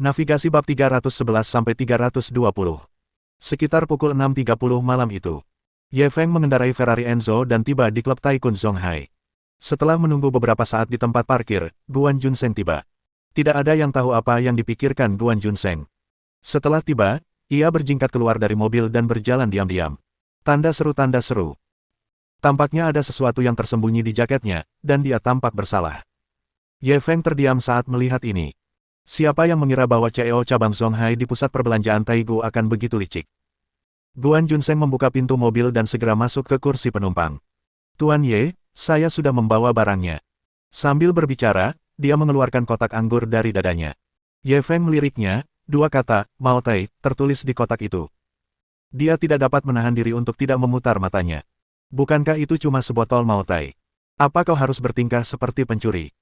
Navigasi bab 311-320. Sekitar pukul 6.30 malam itu, Ye Feng mengendarai Ferrari Enzo dan tiba di klub Taikun Zonghai. Setelah menunggu beberapa saat di tempat parkir, Guan Junseng tiba. Tidak ada yang tahu apa yang dipikirkan Guan Junseng. Setelah tiba, ia berjingkat keluar dari mobil dan berjalan diam-diam. Tanda seru, tanda seru. Tampaknya ada sesuatu yang tersembunyi di jaketnya, dan dia tampak bersalah. Ye Feng terdiam saat melihat ini. Siapa yang mengira bahwa CEO cabang Zonghai di pusat perbelanjaan Taigu akan begitu licik? Guan Junseng membuka pintu mobil dan segera masuk ke kursi penumpang. Tuan Ye, saya sudah membawa barangnya. Sambil berbicara, dia mengeluarkan kotak anggur dari dadanya. Ye Feng meliriknya, dua kata, Mao Tai, tertulis di kotak itu. Dia tidak dapat menahan diri untuk tidak memutar matanya. Bukankah itu cuma sebotol Mao Tai? Apa kau harus bertingkah seperti pencuri?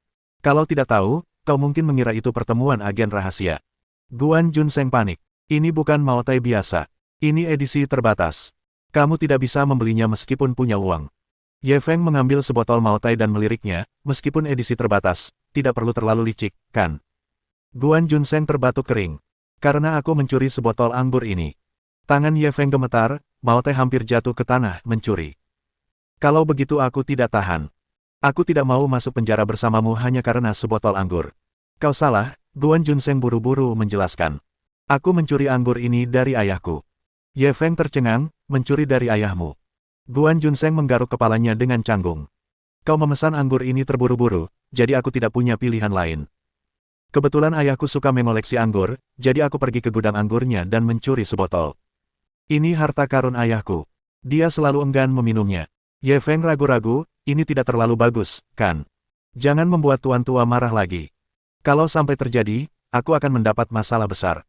Kalau tidak tahu, kau mungkin mengira itu pertemuan agen rahasia. Guan Junseng panik. Ini bukan Mao Tai biasa. Ini edisi terbatas. Kamu tidak bisa membelinya meskipun punya uang. Ye Feng mengambil sebotol Mao Tai dan meliriknya, meskipun edisi terbatas, tidak perlu terlalu licik, kan? Guan Junseng terbatuk kering. Karena aku mencuri sebotol anggur ini. Tangan Ye Feng gemetar, Mao Tai hampir jatuh ke tanah, mencuri. Kalau begitu aku tidak tahan. Aku tidak mau masuk penjara bersamamu hanya karena sebotol anggur. Kau salah, Guan Junseng buru-buru menjelaskan. Aku mencuri anggur ini dari ayahku. Ye Feng tercengang, mencuri dari ayahmu. Guan Junseng menggaruk kepalanya dengan canggung. Kau memesan anggur ini terburu-buru, jadi aku tidak punya pilihan lain. Kebetulan ayahku suka mengoleksi anggur, jadi aku pergi ke gudang anggurnya dan mencuri sebotol. Ini harta karun ayahku. Dia selalu enggan meminumnya. Ye Feng ragu-ragu, ini tidak terlalu bagus, kan? Jangan membuat tuan tua marah lagi. Kalau sampai terjadi, aku akan mendapat masalah besar.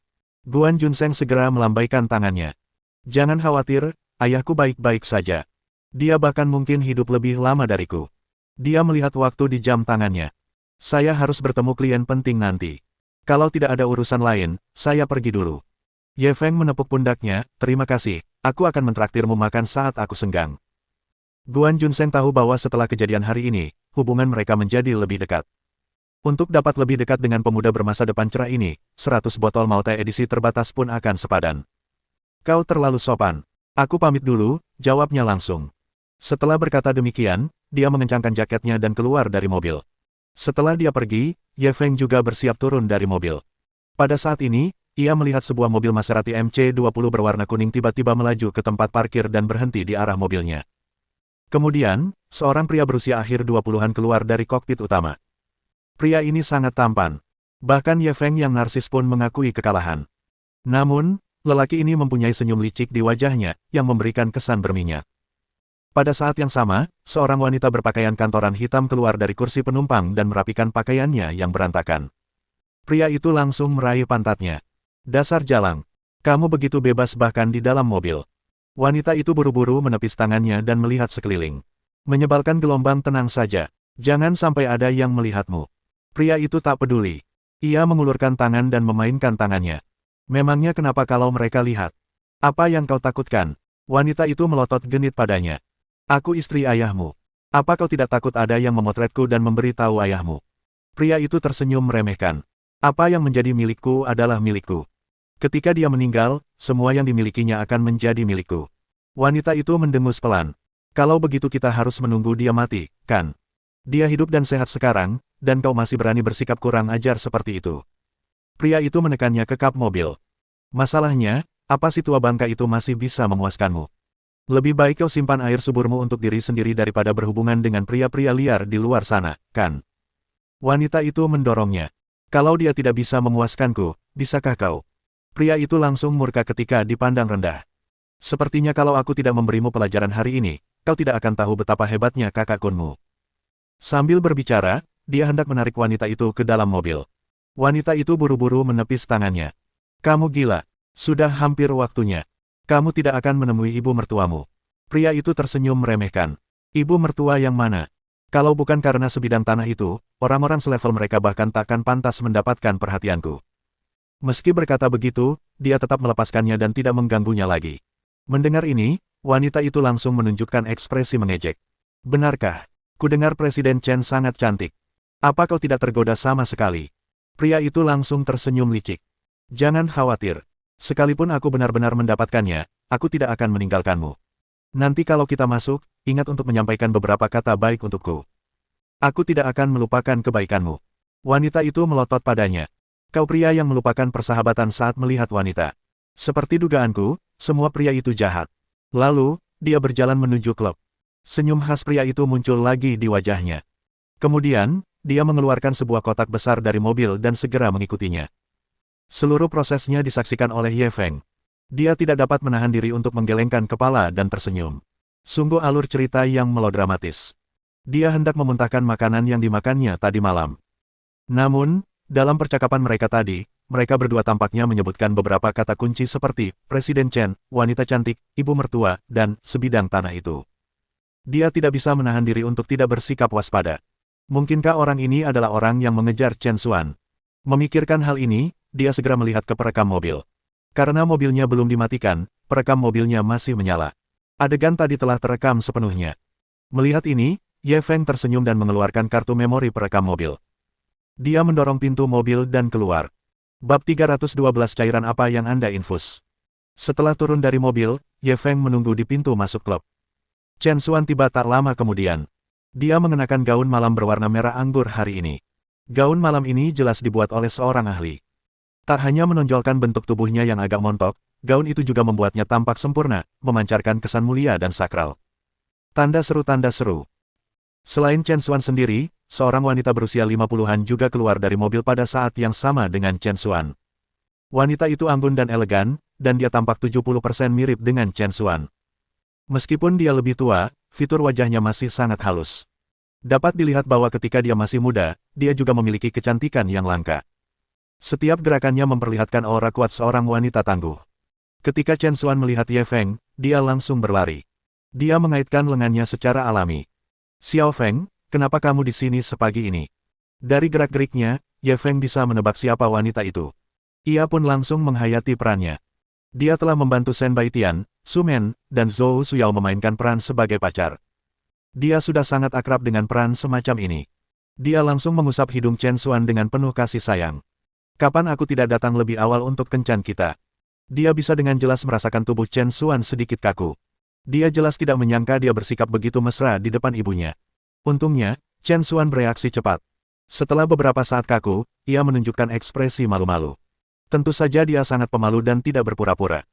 Guan Junseng segera melambaikan tangannya. Jangan khawatir, ayahku baik-baik saja. Dia bahkan mungkin hidup lebih lama dariku. Dia melihat waktu di jam tangannya. Saya harus bertemu klien penting nanti. Kalau tidak ada urusan lain, saya pergi dulu. Ye Feng menepuk pundaknya, terima kasih, aku akan mentraktirmu makan saat aku senggang. Guan Junseng tahu bahwa setelah kejadian hari ini, hubungan mereka menjadi lebih dekat. Untuk dapat lebih dekat dengan pemuda bermasa depan cerah ini, 100 botol Mao Tai edisi terbatas pun akan sepadan. Kau terlalu sopan. Aku pamit dulu, jawabnya langsung. Setelah berkata demikian, dia mengencangkan jaketnya dan keluar dari mobil. Setelah dia pergi, Ye Feng juga bersiap turun dari mobil. Pada saat ini, ia melihat sebuah mobil Maserati MC20 berwarna kuning tiba-tiba melaju ke tempat parkir dan berhenti di arah mobilnya. Kemudian, seorang pria berusia akhir 20-an keluar dari kokpit utama. Pria ini sangat tampan. Bahkan Ye Feng yang narsis pun mengakui kekalahan. Namun, lelaki ini mempunyai senyum licik di wajahnya, yang memberikan kesan berminyak. Pada saat yang sama, seorang wanita berpakaian kantoran hitam keluar dari kursi penumpang dan merapikan pakaiannya yang berantakan. Pria itu langsung meraih pantatnya. Dasar jalang. Kamu begitu bebas bahkan di dalam mobil. Wanita itu buru-buru menepis tangannya dan melihat sekeliling. Menyebalkan gelombang, tenang saja. Jangan sampai ada yang melihatmu. Pria itu tak peduli. Ia mengulurkan tangan dan memainkan tangannya. Memangnya kenapa kalau mereka lihat? Apa yang kau takutkan? Wanita itu melotot genit padanya. Aku istri ayahmu. Apa kau tidak takut ada yang memotretku dan memberi tahu ayahmu? Pria itu tersenyum meremehkan. Apa yang menjadi milikku adalah milikku. Ketika dia meninggal, semua yang dimilikinya akan menjadi milikku. Wanita itu mendengus pelan. Kalau begitu kita harus menunggu dia mati, kan? Dia hidup dan sehat sekarang, dan kau masih berani bersikap kurang ajar seperti itu. Pria itu menekannya ke kap mobil. Masalahnya, apa si tua bangka itu masih bisa memuaskanmu? Lebih baik kau simpan air suburmu untuk diri sendiri daripada berhubungan dengan pria-pria liar di luar sana, kan? Wanita itu mendorongnya. Kalau dia tidak bisa memuaskanku, bisakah kau? Pria itu langsung murka ketika dipandang rendah. Sepertinya kalau aku tidak memberimu pelajaran hari ini, kau tidak akan tahu betapa hebatnya kakak kunmu. Sambil berbicara, dia hendak menarik wanita itu ke dalam mobil. Wanita itu buru-buru menepis tangannya. Kamu gila. Sudah hampir waktunya. Kamu tidak akan menemui ibu mertuamu. Pria itu tersenyum meremehkan. Ibu mertua yang mana? Kalau bukan karena sebidang tanah itu, orang-orang selevel mereka bahkan takkan pantas mendapatkan perhatianku. Meski berkata begitu, dia tetap melepaskannya dan tidak mengganggunya lagi. Mendengar ini, wanita itu langsung menunjukkan ekspresi mengejek. Benarkah? Kudengar Presiden Chen sangat cantik. Apa kau tidak tergoda sama sekali? Pria itu langsung tersenyum licik. Jangan khawatir. Sekalipun aku benar-benar mendapatkannya, aku tidak akan meninggalkanmu. Nanti kalau kita masuk, ingat untuk menyampaikan beberapa kata baik untukku. Aku tidak akan melupakan kebaikanmu. Wanita itu melotot padanya. Kau pria yang melupakan persahabatan saat melihat wanita. Seperti dugaanku, semua pria itu jahat. Lalu, dia berjalan menuju klub. Senyum khas pria itu muncul lagi di wajahnya. Kemudian, dia mengeluarkan sebuah kotak besar dari mobil dan segera mengikutinya. Seluruh prosesnya disaksikan oleh Ye Feng. Dia tidak dapat menahan diri untuk menggelengkan kepala dan tersenyum. Sungguh alur cerita yang melodramatis. Dia hendak memuntahkan makanan yang dimakannya tadi malam. Namun, dalam percakapan mereka tadi, mereka berdua tampaknya menyebutkan beberapa kata kunci seperti Presiden Chen, wanita cantik, ibu mertua, dan sebidang tanah itu. Dia tidak bisa menahan diri untuk tidak bersikap waspada. Mungkinkah orang ini adalah orang yang mengejar Chen Xuan? Memikirkan hal ini, dia segera melihat ke perekam mobil. Karena mobilnya belum dimatikan, perekam mobilnya masih menyala. Adegan tadi telah terekam sepenuhnya. Melihat ini, Ye Feng tersenyum dan mengeluarkan kartu memori perekam mobil. Dia mendorong pintu mobil dan keluar. Bab 312 cairan apa yang Anda infus? Setelah turun dari mobil, Ye Feng menunggu di pintu masuk klub. Chen Xuan tiba tak lama kemudian. Dia mengenakan gaun malam berwarna merah anggur hari ini. Gaun malam ini jelas dibuat oleh seorang ahli. Tak hanya menonjolkan bentuk tubuhnya yang agak montok, gaun itu juga membuatnya tampak sempurna, memancarkan kesan mulia dan sakral. Tanda seru. Selain Chen Xuan sendiri, seorang wanita berusia 50-an juga keluar dari mobil pada saat yang sama dengan Chen Xuan. Wanita itu anggun dan elegan, dan dia tampak 70% mirip dengan Chen Xuan. Meskipun dia lebih tua, fitur wajahnya masih sangat halus. Dapat dilihat bahwa ketika dia masih muda, dia juga memiliki kecantikan yang langka. Setiap gerakannya memperlihatkan aura kuat seorang wanita tangguh. Ketika Chen Xuan melihat Ye Feng, dia langsung berlari. Dia mengaitkan lengannya secara alami. Xiao Feng, kenapa kamu di sini sepagi ini? Dari gerak-geriknya, Ye Feng bisa menebak siapa wanita itu. Ia pun langsung menghayati perannya. Dia telah membantu Shen Baitian, Su Men, dan Zhou Suyao memainkan peran sebagai pacar. Dia sudah sangat akrab dengan peran semacam ini. Dia langsung mengusap hidung Chen Xuan dengan penuh kasih sayang. Kapan aku tidak datang lebih awal untuk kencan kita? Dia bisa dengan jelas merasakan tubuh Chen Xuan sedikit kaku. Dia jelas tidak menyangka dia bersikap begitu mesra di depan ibunya. Untungnya, Chen Xuan bereaksi cepat. Setelah beberapa saat kaku, ia menunjukkan ekspresi malu-malu. Tentu saja dia sangat pemalu dan tidak berpura-pura.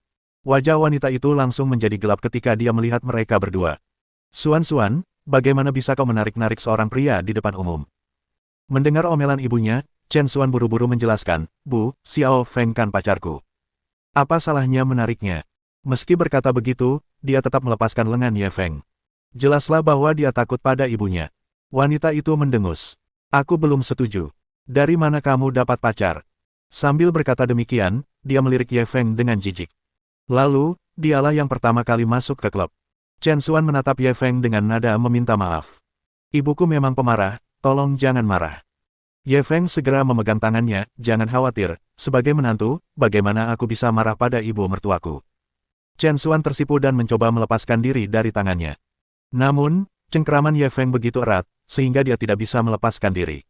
Wajah wanita itu langsung menjadi gelap ketika dia melihat mereka berdua. Xuan, bagaimana bisa kau menarik-narik seorang pria di depan umum? Mendengar omelan ibunya, Chen Xuan buru-buru menjelaskan, Bu, Xiao Feng kan pacarku. Apa salahnya menariknya? Meski berkata begitu, dia tetap melepaskan lengan Ye Feng. Jelaslah bahwa dia takut pada ibunya. Wanita itu mendengus. Aku belum setuju. Dari mana kamu dapat pacar? Sambil berkata demikian, dia melirik Ye Feng dengan jijik. Lalu, dialah yang pertama kali masuk ke klub. Chen Xuan menatap Ye Feng dengan nada meminta maaf. Ibuku memang pemarah, tolong jangan marah. Ye Feng segera memegang tangannya, jangan khawatir, sebagai menantu, bagaimana aku bisa marah pada ibu mertuaku. Chen Xuan tersipu dan mencoba melepaskan diri dari tangannya. Namun, cengkeraman Ye Feng begitu erat, sehingga dia tidak bisa melepaskan diri.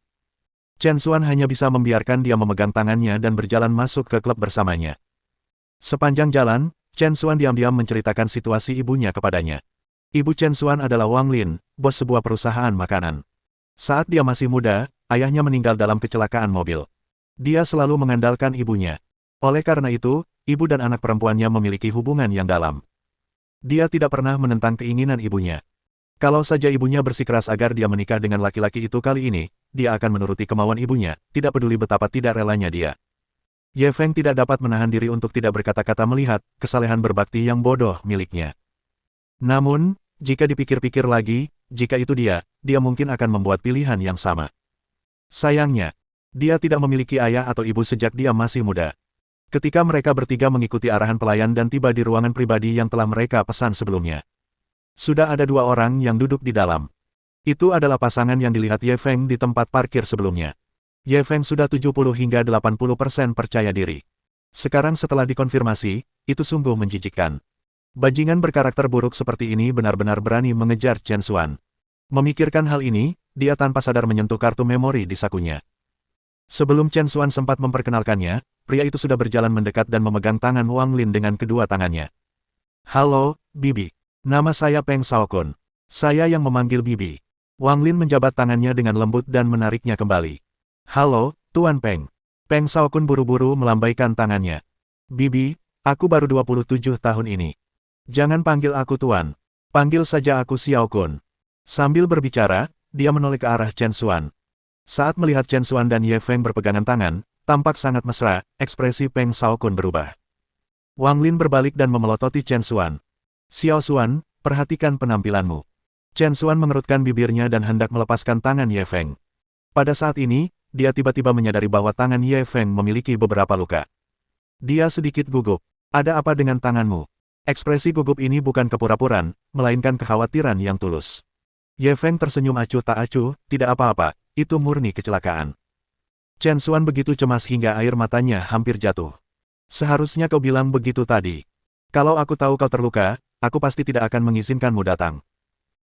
Chen Xuan hanya bisa membiarkan dia memegang tangannya dan berjalan masuk ke klub bersamanya. Sepanjang jalan, Chen Xuan diam-diam menceritakan situasi ibunya kepadanya. Ibu Chen Xuan adalah Wang Lin, bos sebuah perusahaan makanan. Saat dia masih muda, ayahnya meninggal dalam kecelakaan mobil. Dia selalu mengandalkan ibunya. Oleh karena itu, ibu dan anak perempuannya memiliki hubungan yang dalam. Dia tidak pernah menentang keinginan ibunya. Kalau saja ibunya bersikeras agar dia menikah dengan laki-laki itu kali ini, dia akan menuruti kemauan ibunya, tidak peduli betapa tidak relanya dia. Ye Feng tidak dapat menahan diri untuk tidak berkata-kata melihat kesalehan berbakti yang bodoh miliknya. Namun, jika dipikir-pikir lagi, jika itu dia mungkin akan membuat pilihan yang sama. Sayangnya, dia tidak memiliki ayah atau ibu sejak dia masih muda. Ketika mereka bertiga mengikuti arahan pelayan dan tiba di ruangan pribadi yang telah mereka pesan sebelumnya. Sudah ada dua orang yang duduk di dalam. Itu adalah pasangan yang dilihat Ye Feng di tempat parkir sebelumnya. Ye Feng sudah 70 hingga 80% percaya diri. Sekarang setelah dikonfirmasi, itu sungguh menjijikkan. Bajingan berkarakter buruk seperti ini benar-benar berani mengejar Chen Xuan. Memikirkan hal ini, dia tanpa sadar menyentuh kartu memori di sakunya. Sebelum Chen Xuan sempat memperkenalkannya, pria itu sudah berjalan mendekat dan memegang tangan Wang Lin dengan kedua tangannya. Halo, Bibi. Nama saya Peng Shaokun. Saya yang memanggil Bibi. Wang Lin menjabat tangannya dengan lembut dan menariknya kembali. Halo, Tuan Peng. Peng Shaokun buru-buru melambaikan tangannya. Bibi, aku baru 27 tahun ini. Jangan panggil aku Tuan. Panggil saja aku Xiaokun. Sambil berbicara, dia menoleh ke arah Chen Xuan. Saat melihat Chen Xuan dan Ye Feng berpegangan tangan, tampak sangat mesra, ekspresi Peng Shaokun berubah. Wang Lin berbalik dan memelototi Chen Xuan. Xiao Xuan, perhatikan penampilanmu. Chen Xuan mengerutkan bibirnya dan hendak melepaskan tangan Ye Feng. Pada saat ini, dia tiba-tiba menyadari bahwa tangan Ye Feng memiliki beberapa luka. Dia sedikit gugup. Ada apa dengan tanganmu? Ekspresi gugup ini bukan kepura-puraan, melainkan kekhawatiran yang tulus. Ye Feng tersenyum acuh tak acuh, tidak apa-apa, itu murni kecelakaan. Chen Xuan begitu cemas hingga air matanya hampir jatuh. Seharusnya kau bilang begitu tadi. Kalau aku tahu kau terluka, aku pasti tidak akan mengizinkanmu datang.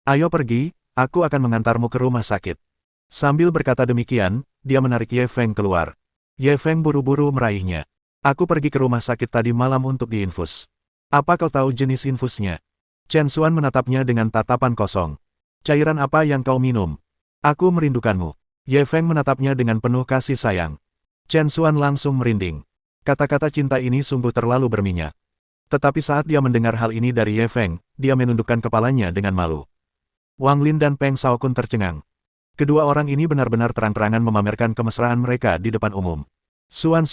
Ayo pergi, aku akan mengantarmu ke rumah sakit. Sambil berkata demikian, dia menarik Ye Feng keluar. Ye Feng buru-buru meraihnya. Aku pergi ke rumah sakit tadi malam untuk diinfus. Apa kau tahu jenis infusnya? Chen Xuan menatapnya dengan tatapan kosong. Cairan apa yang kau minum? Aku merindukanmu. Ye Feng menatapnya dengan penuh kasih sayang. Chen Xuan langsung merinding. Kata-kata cinta ini sungguh terlalu berminyak. Tetapi saat dia mendengar hal ini dari Ye Feng, dia menundukkan kepalanya dengan malu. Wang Lin dan Peng Shaokun tercengang. Kedua orang ini benar-benar terang-terangan memamerkan kemesraan mereka di depan umum. Xuan.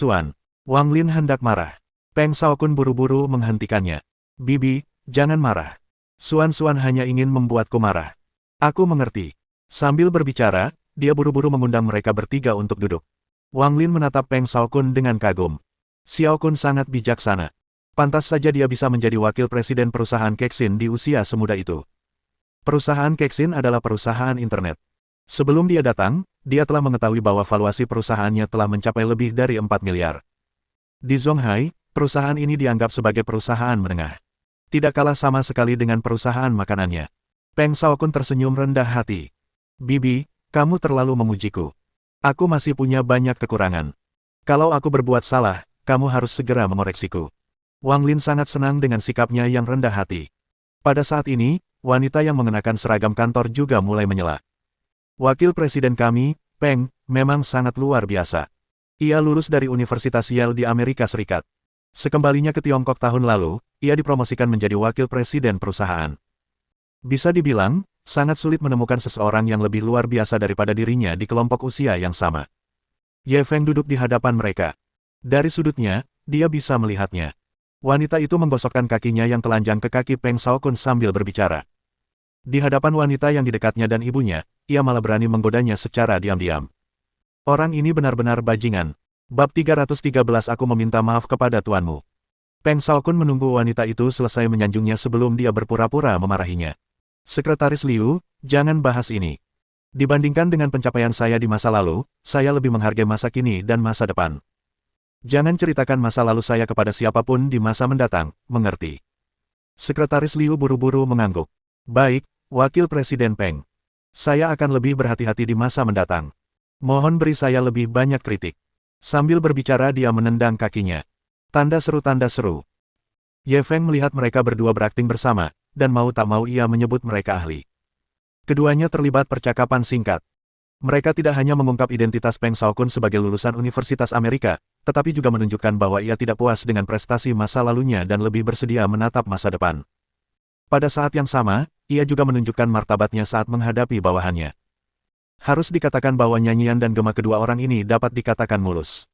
Wang Lin hendak marah. Peng Shaokun buru-buru menghentikannya. Bibi, jangan marah. Xuan hanya ingin membuatku marah. Aku mengerti. Sambil berbicara, dia buru-buru mengundang mereka bertiga untuk duduk. Wang Lin menatap Peng Shaokun dengan kagum. Xiaokun sangat bijaksana. Pantas saja dia bisa menjadi wakil presiden perusahaan Kexin di usia semuda itu. Perusahaan Kexin adalah perusahaan internet. Sebelum dia datang, dia telah mengetahui bahwa valuasi perusahaannya telah mencapai lebih dari 4 miliar. Di Zonghai, perusahaan ini dianggap sebagai perusahaan menengah. Tidak kalah sama sekali dengan perusahaan makanannya. Peng Shaokun tersenyum rendah hati. Bibi, kamu terlalu memujiku. Aku masih punya banyak kekurangan. Kalau aku berbuat salah, kamu harus segera mengoreksiku. Wang Lin sangat senang dengan sikapnya yang rendah hati. Pada saat ini, wanita yang mengenakan seragam kantor juga mulai menyela. Wakil presiden kami, Peng, memang sangat luar biasa. Ia lulus dari Universitas Yale di Amerika Serikat. Sekembalinya ke Tiongkok tahun lalu, ia dipromosikan menjadi wakil presiden perusahaan. Bisa dibilang, sangat sulit menemukan seseorang yang lebih luar biasa daripada dirinya di kelompok usia yang sama. Ye Feng duduk di hadapan mereka. Dari sudutnya, dia bisa melihatnya. Wanita itu menggosokkan kakinya yang telanjang ke kaki Peng Shaokun sambil berbicara. Di hadapan wanita yang di dekatnya dan ibunya, ia malah berani menggodanya secara diam-diam. Orang ini benar-benar bajingan. Bab 313 Aku meminta maaf kepada tuanmu. Peng Shaokun menunggu wanita itu selesai menyanjungnya sebelum dia berpura-pura memarahinya. Sekretaris Liu, jangan bahas ini. Dibandingkan dengan pencapaian saya di masa lalu, saya lebih menghargai masa kini dan masa depan. Jangan ceritakan masa lalu saya kepada siapapun di masa mendatang, mengerti? Sekretaris Liu buru-buru mengangguk. Baik, Wakil Presiden Peng. Saya akan lebih berhati-hati di masa mendatang. Mohon beri saya lebih banyak kritik. Sambil berbicara dia menendang kakinya. Tanda seru. Ye Feng melihat mereka berdua berakting bersama, dan mau tak mau ia menyebut mereka ahli. Keduanya terlibat percakapan singkat. Mereka tidak hanya mengungkap identitas Peng Shaokun sebagai lulusan Universitas Amerika, tetapi juga menunjukkan bahwa ia tidak puas dengan prestasi masa lalunya dan lebih bersedia menatap masa depan. Pada saat yang sama, ia juga menunjukkan martabatnya saat menghadapi bawahannya. Harus dikatakan bahwa nyanyian dan gema kedua orang ini dapat dikatakan mulus.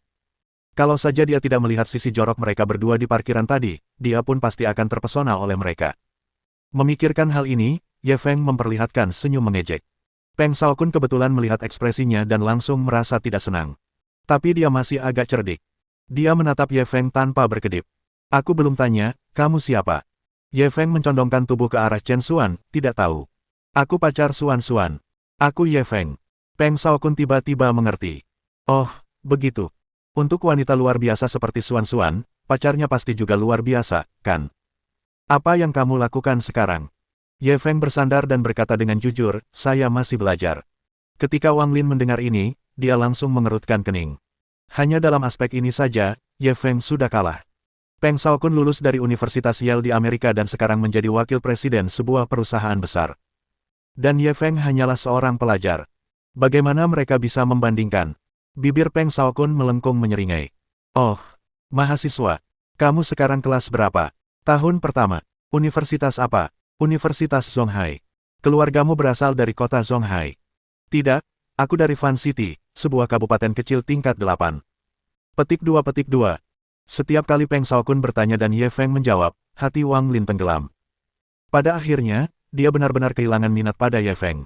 Kalau saja dia tidak melihat sisi jorok mereka berdua di parkiran tadi, dia pun pasti akan terpesona oleh mereka. Memikirkan hal ini, Ye Feng memperlihatkan senyum mengejek. Peng Shaokun kebetulan melihat ekspresinya dan langsung merasa tidak senang. Tapi dia masih agak cerdik. Dia menatap Ye Feng tanpa berkedip. Aku belum tanya, kamu siapa? Ye Feng mencondongkan tubuh ke arah Chen Xuan, tidak tahu. Aku pacar Xuan. Aku Ye Feng. Peng Shaokun tiba-tiba mengerti. Oh, begitu. Untuk wanita luar biasa seperti Xuan, pacarnya pasti juga luar biasa, kan? Apa yang kamu lakukan sekarang? Ye Feng bersandar dan berkata dengan jujur, saya masih belajar. Ketika Wang Lin mendengar ini, dia langsung mengerutkan kening. Hanya dalam aspek ini saja, Ye Feng sudah kalah. Peng Shaokun lulus dari Universitas Yale di Amerika dan sekarang menjadi wakil presiden sebuah perusahaan besar. Dan Ye Feng hanyalah seorang pelajar. Bagaimana mereka bisa membandingkan? Bibir Peng Shaokun melengkung menyeringai. Oh, mahasiswa. Kamu sekarang kelas berapa? Tahun pertama. Universitas apa? Universitas Zonghai. Keluargamu berasal dari kota Zonghai. Tidak, aku dari Fan City, sebuah kabupaten kecil tingkat 8. Petik 2. Setiap kali Peng Shaokun bertanya dan Ye Feng menjawab, hati Wang Lin tenggelam. Pada akhirnya, dia benar-benar kehilangan minat pada Ye Feng.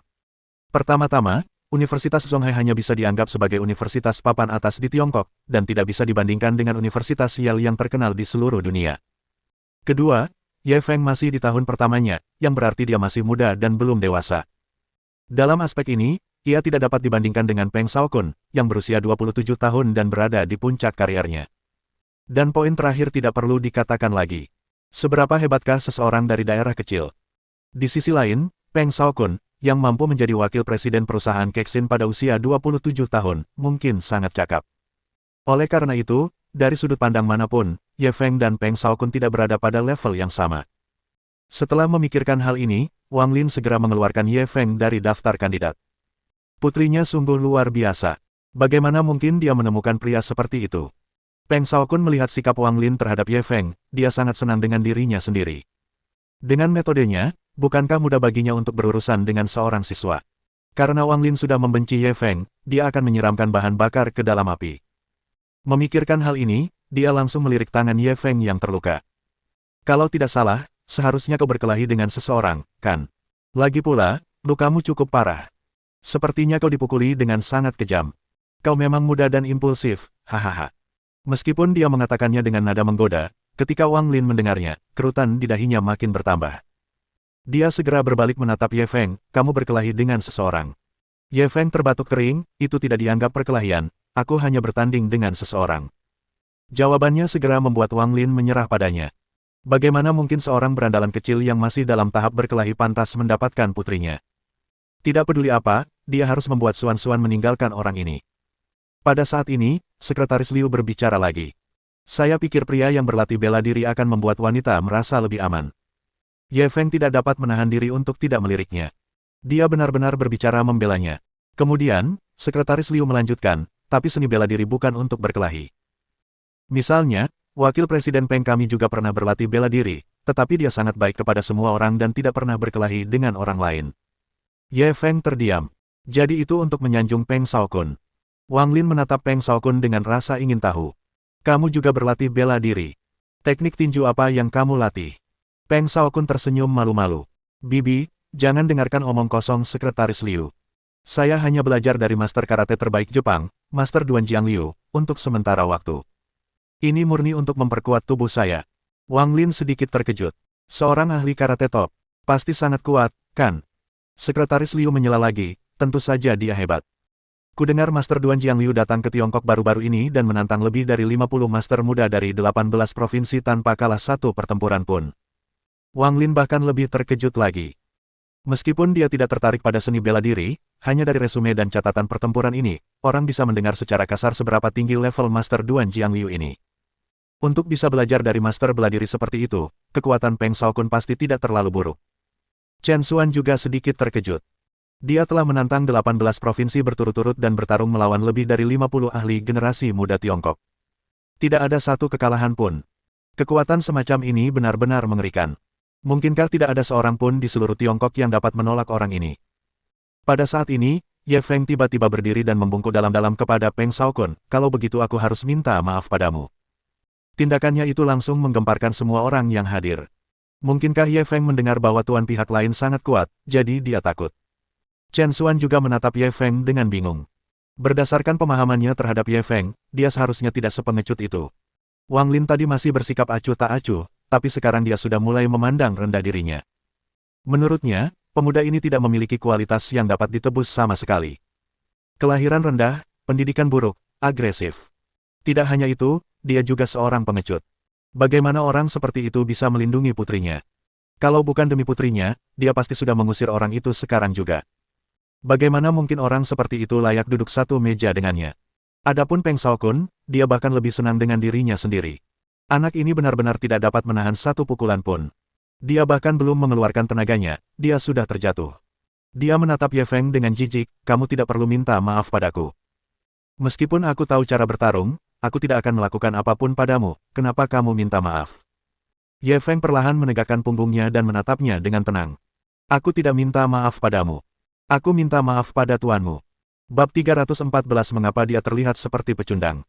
Pertama-tama, Universitas Zonghai hanya bisa dianggap sebagai universitas papan atas di Tiongkok, dan tidak bisa dibandingkan dengan Universitas Yale yang terkenal di seluruh dunia. Kedua, Ye Feng masih di tahun pertamanya, yang berarti dia masih muda dan belum dewasa. Dalam aspek ini, ia tidak dapat dibandingkan dengan Peng Shaokun, yang berusia 27 tahun dan berada di puncak karirnya. Dan poin terakhir tidak perlu dikatakan lagi. Seberapa hebatkah seseorang dari daerah kecil? Di sisi lain, Peng Shaokun, yang mampu menjadi wakil presiden perusahaan Kexin pada usia 27 tahun, mungkin sangat cakap. Oleh karena itu, dari sudut pandang manapun, Ye Feng dan Peng Shaokun tidak berada pada level yang sama. Setelah memikirkan hal ini, Wang Lin segera mengeluarkan Ye Feng dari daftar kandidat. Putrinya sungguh luar biasa. Bagaimana mungkin dia menemukan pria seperti itu? Peng Shaokun melihat sikap Wang Lin terhadap Ye Feng, dia sangat senang dengan dirinya sendiri. Dengan metodenya, bukankah mudah baginya untuk berurusan dengan seorang siswa? Karena Wang Lin sudah membenci Ye Feng, dia akan menyiramkan bahan bakar ke dalam api. Memikirkan hal ini, dia langsung melirik tangan Ye Feng yang terluka. Kalau tidak salah, seharusnya kau berkelahi dengan seseorang, kan? Lagi pula, lukamu cukup parah. Sepertinya kau dipukuli dengan sangat kejam. Kau memang muda dan impulsif, hahaha. Meskipun dia mengatakannya dengan nada menggoda, ketika Wang Lin mendengarnya, kerutan di dahinya makin bertambah. Dia segera berbalik menatap Ye Feng, kamu berkelahi dengan seseorang. Ye Feng terbatuk kering, itu tidak dianggap perkelahian. Aku hanya bertanding dengan seseorang. Jawabannya segera membuat Wang Lin menyerah padanya. Bagaimana mungkin seorang berandalan kecil yang masih dalam tahap berkelahi pantas mendapatkan putrinya? Tidak peduli apa, dia harus membuat Xuan meninggalkan orang ini. Pada saat ini, Sekretaris Liu berbicara lagi. Saya pikir pria yang berlatih bela diri akan membuat wanita merasa lebih aman. Ye Feng tidak dapat menahan diri untuk tidak meliriknya. Dia benar-benar berbicara membelanya. Kemudian, Sekretaris Liu melanjutkan, tapi seni bela diri bukan untuk berkelahi. Misalnya, Wakil Presiden Peng kami juga pernah berlatih bela diri, tetapi dia sangat baik kepada semua orang dan tidak pernah berkelahi dengan orang lain. Ye Feng terdiam. Jadi itu untuk menyanjung Peng Shaokun. Wang Lin menatap Peng Shaokun dengan rasa ingin tahu. Kamu juga berlatih bela diri. Teknik tinju apa yang kamu latih? Peng Shaokun tersenyum malu-malu. Bibi, jangan dengarkan omong kosong Sekretaris Liu. Saya hanya belajar dari master karate terbaik Jepang, Master Duan Jiangliu, untuk sementara waktu. Ini murni untuk memperkuat tubuh saya. Wang Lin sedikit terkejut. Seorang ahli karate top. Pasti sangat kuat, kan? Sekretaris Liu menyela lagi, tentu saja dia hebat. Kudengar Master Duan Jiangliu datang ke Tiongkok baru-baru ini dan menantang lebih dari 50 master muda dari 18 provinsi tanpa kalah satu pertempuran pun. Wang Lin bahkan lebih terkejut lagi. Meskipun dia tidak tertarik pada seni bela diri, hanya dari resume dan catatan pertempuran ini, orang bisa mendengar secara kasar seberapa tinggi level Master Duan Jiangliu ini. Untuk bisa belajar dari master bela diri seperti itu, kekuatan Peng Shaokun pasti tidak terlalu buruk. Chen Xuan juga sedikit terkejut. Dia telah menantang 18 provinsi berturut-turut dan bertarung melawan lebih dari 50 ahli generasi muda Tiongkok. Tidak ada satu kekalahan pun. Kekuatan semacam ini benar-benar mengerikan. Mungkinkah tidak ada seorang pun di seluruh Tiongkok yang dapat menolak orang ini? Pada saat ini, Ye Feng tiba-tiba berdiri dan membungkuk dalam-dalam kepada Peng Shaokun, kalau begitu aku harus minta maaf padamu. Tindakannya itu langsung menggemparkan semua orang yang hadir. Mungkinkah Ye Feng mendengar bahwa tuan pihak lain sangat kuat, jadi dia takut. Chen Xuan juga menatap Ye Feng dengan bingung. Berdasarkan pemahamannya terhadap Ye Feng, dia seharusnya tidak sepengecut itu. Wang Lin tadi masih bersikap acuh tak acuh, tapi sekarang dia sudah mulai memandang rendah dirinya. Menurutnya, pemuda ini tidak memiliki kualitas yang dapat ditebus sama sekali. Kelahiran rendah, pendidikan buruk, agresif. Tidak hanya itu, dia juga seorang pengecut. Bagaimana orang seperti itu bisa melindungi putrinya? Kalau bukan demi putrinya, dia pasti sudah mengusir orang itu sekarang juga. Bagaimana mungkin orang seperti itu layak duduk satu meja dengannya? Adapun Peng Shaokun, dia bahkan lebih senang dengan dirinya sendiri. Anak ini benar-benar tidak dapat menahan satu pukulan pun. Dia bahkan belum mengeluarkan tenaganya, dia sudah terjatuh. Dia menatap Ye Feng dengan jijik, kamu tidak perlu minta maaf padaku. Meskipun aku tahu cara bertarung, aku tidak akan melakukan apapun padamu, kenapa kamu minta maaf? Ye Feng perlahan menegakkan punggungnya dan menatapnya dengan tenang. Aku tidak minta maaf padamu. Aku minta maaf pada tuanmu. Bab 314 Mengapa dia terlihat seperti pecundang.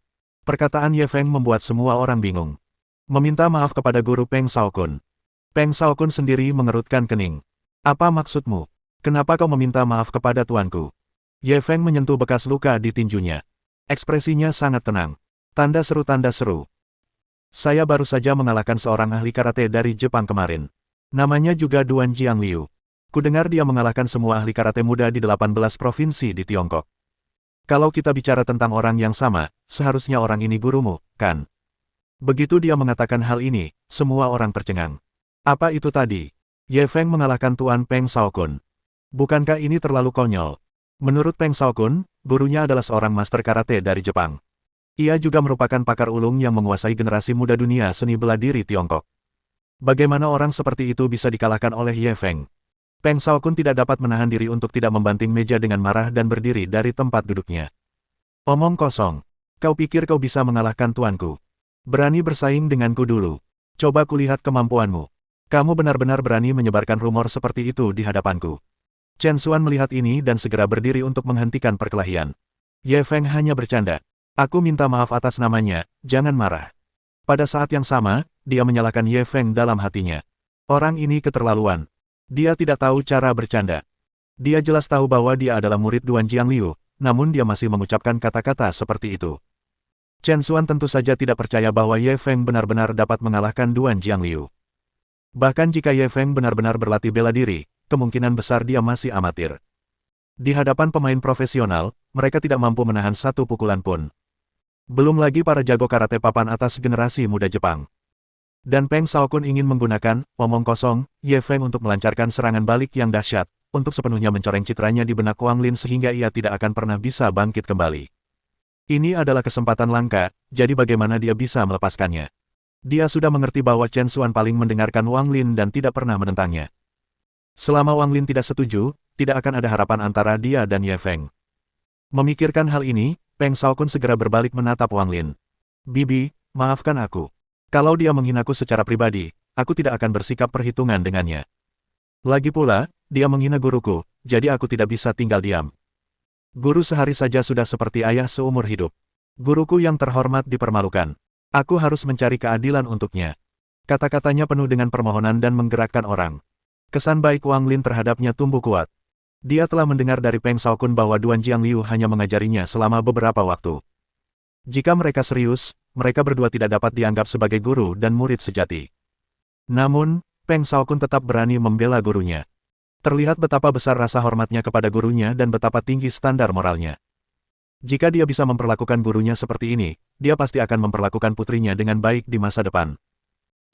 Perkataan Ye Feng membuat semua orang bingung. Meminta maaf kepada guru Peng Shaokun. Peng Shaokun sendiri mengerutkan kening. Apa maksudmu? Kenapa kau meminta maaf kepada tuanku? Ye Feng menyentuh bekas luka di tinjunya. Ekspresinya sangat tenang. Tanda seru tanda seru. Saya baru saja mengalahkan seorang ahli karate dari Jepang kemarin. Namanya juga Duan Jiangliu. Kudengar dia mengalahkan semua ahli karate muda di 18 provinsi di Tiongkok. Kalau kita bicara tentang orang yang sama, seharusnya orang ini gurumu, kan? Begitu dia mengatakan hal ini, semua orang tercengang. Apa itu tadi? Ye Feng mengalahkan Tuan Peng Shaokun. Bukankah ini terlalu konyol? Menurut Peng Shaokun, gurunya adalah seorang master karate dari Jepang. Ia juga merupakan pakar ulung yang menguasai generasi muda dunia seni bela diri Tiongkok. Bagaimana orang seperti itu bisa dikalahkan oleh Ye Feng? Peng Shaokun tidak dapat menahan diri untuk tidak membanting meja dengan marah dan berdiri dari tempat duduknya. Omong kosong. Kau pikir kau bisa mengalahkan tuanku? Berani bersaing denganku dulu. Coba kulihat kemampuanmu. Kamu benar-benar berani menyebarkan rumor seperti itu di hadapanku. Chen Xuan melihat ini dan segera berdiri untuk menghentikan perkelahian. Ye Feng hanya bercanda. Aku minta maaf atas namanya, jangan marah. Pada saat yang sama, dia menyalahkan Ye Feng dalam hatinya. Orang ini keterlaluan. Dia tidak tahu cara bercanda. Dia jelas tahu bahwa dia adalah murid Duan Jiangliu, namun dia masih mengucapkan kata-kata seperti itu. Chen Xuan tentu saja tidak percaya bahwa Ye Feng benar-benar dapat mengalahkan Duan Jiangliu. Bahkan jika Ye Feng benar-benar berlatih bela diri, kemungkinan besar dia masih amatir. Di hadapan pemain profesional, mereka tidak mampu menahan satu pukulan pun. Belum lagi para jago karate papan atas generasi muda Jepang. Dan Peng Shaokun ingin menggunakan omong kosong Ye Feng untuk melancarkan serangan balik yang dahsyat, untuk sepenuhnya mencoreng citranya di benak Wang Lin sehingga ia tidak akan pernah bisa bangkit kembali. Ini adalah kesempatan langka, jadi bagaimana dia bisa melepaskannya? Dia sudah mengerti bahwa Chen Xuan paling mendengarkan Wang Lin dan tidak pernah menentangnya. Selama Wang Lin tidak setuju, tidak akan ada harapan antara dia dan Ye Feng. Memikirkan hal ini, Peng Shaokun segera berbalik menatap Wang Lin. Bibi, maafkan aku. Kalau dia menghinaku secara pribadi, aku tidak akan bersikap perhitungan dengannya. Lagi pula, dia menghina guruku, jadi aku tidak bisa tinggal diam. Guru sehari saja sudah seperti ayah seumur hidup. Guruku yang terhormat dipermalukan. Aku harus mencari keadilan untuknya. Kata-katanya penuh dengan permohonan dan menggerakkan orang. Kesan baik Wang Lin terhadapnya tumbuh kuat. Dia telah mendengar dari Peng Shaokun bahwa Duan Jiangliu hanya mengajarinya selama beberapa waktu. Jika mereka serius, mereka berdua tidak dapat dianggap sebagai guru dan murid sejati. Namun, Peng Shaokun tetap berani membela gurunya. Terlihat betapa besar rasa hormatnya kepada gurunya dan betapa tinggi standar moralnya. Jika dia bisa memperlakukan gurunya seperti ini, dia pasti akan memperlakukan putrinya dengan baik di masa depan.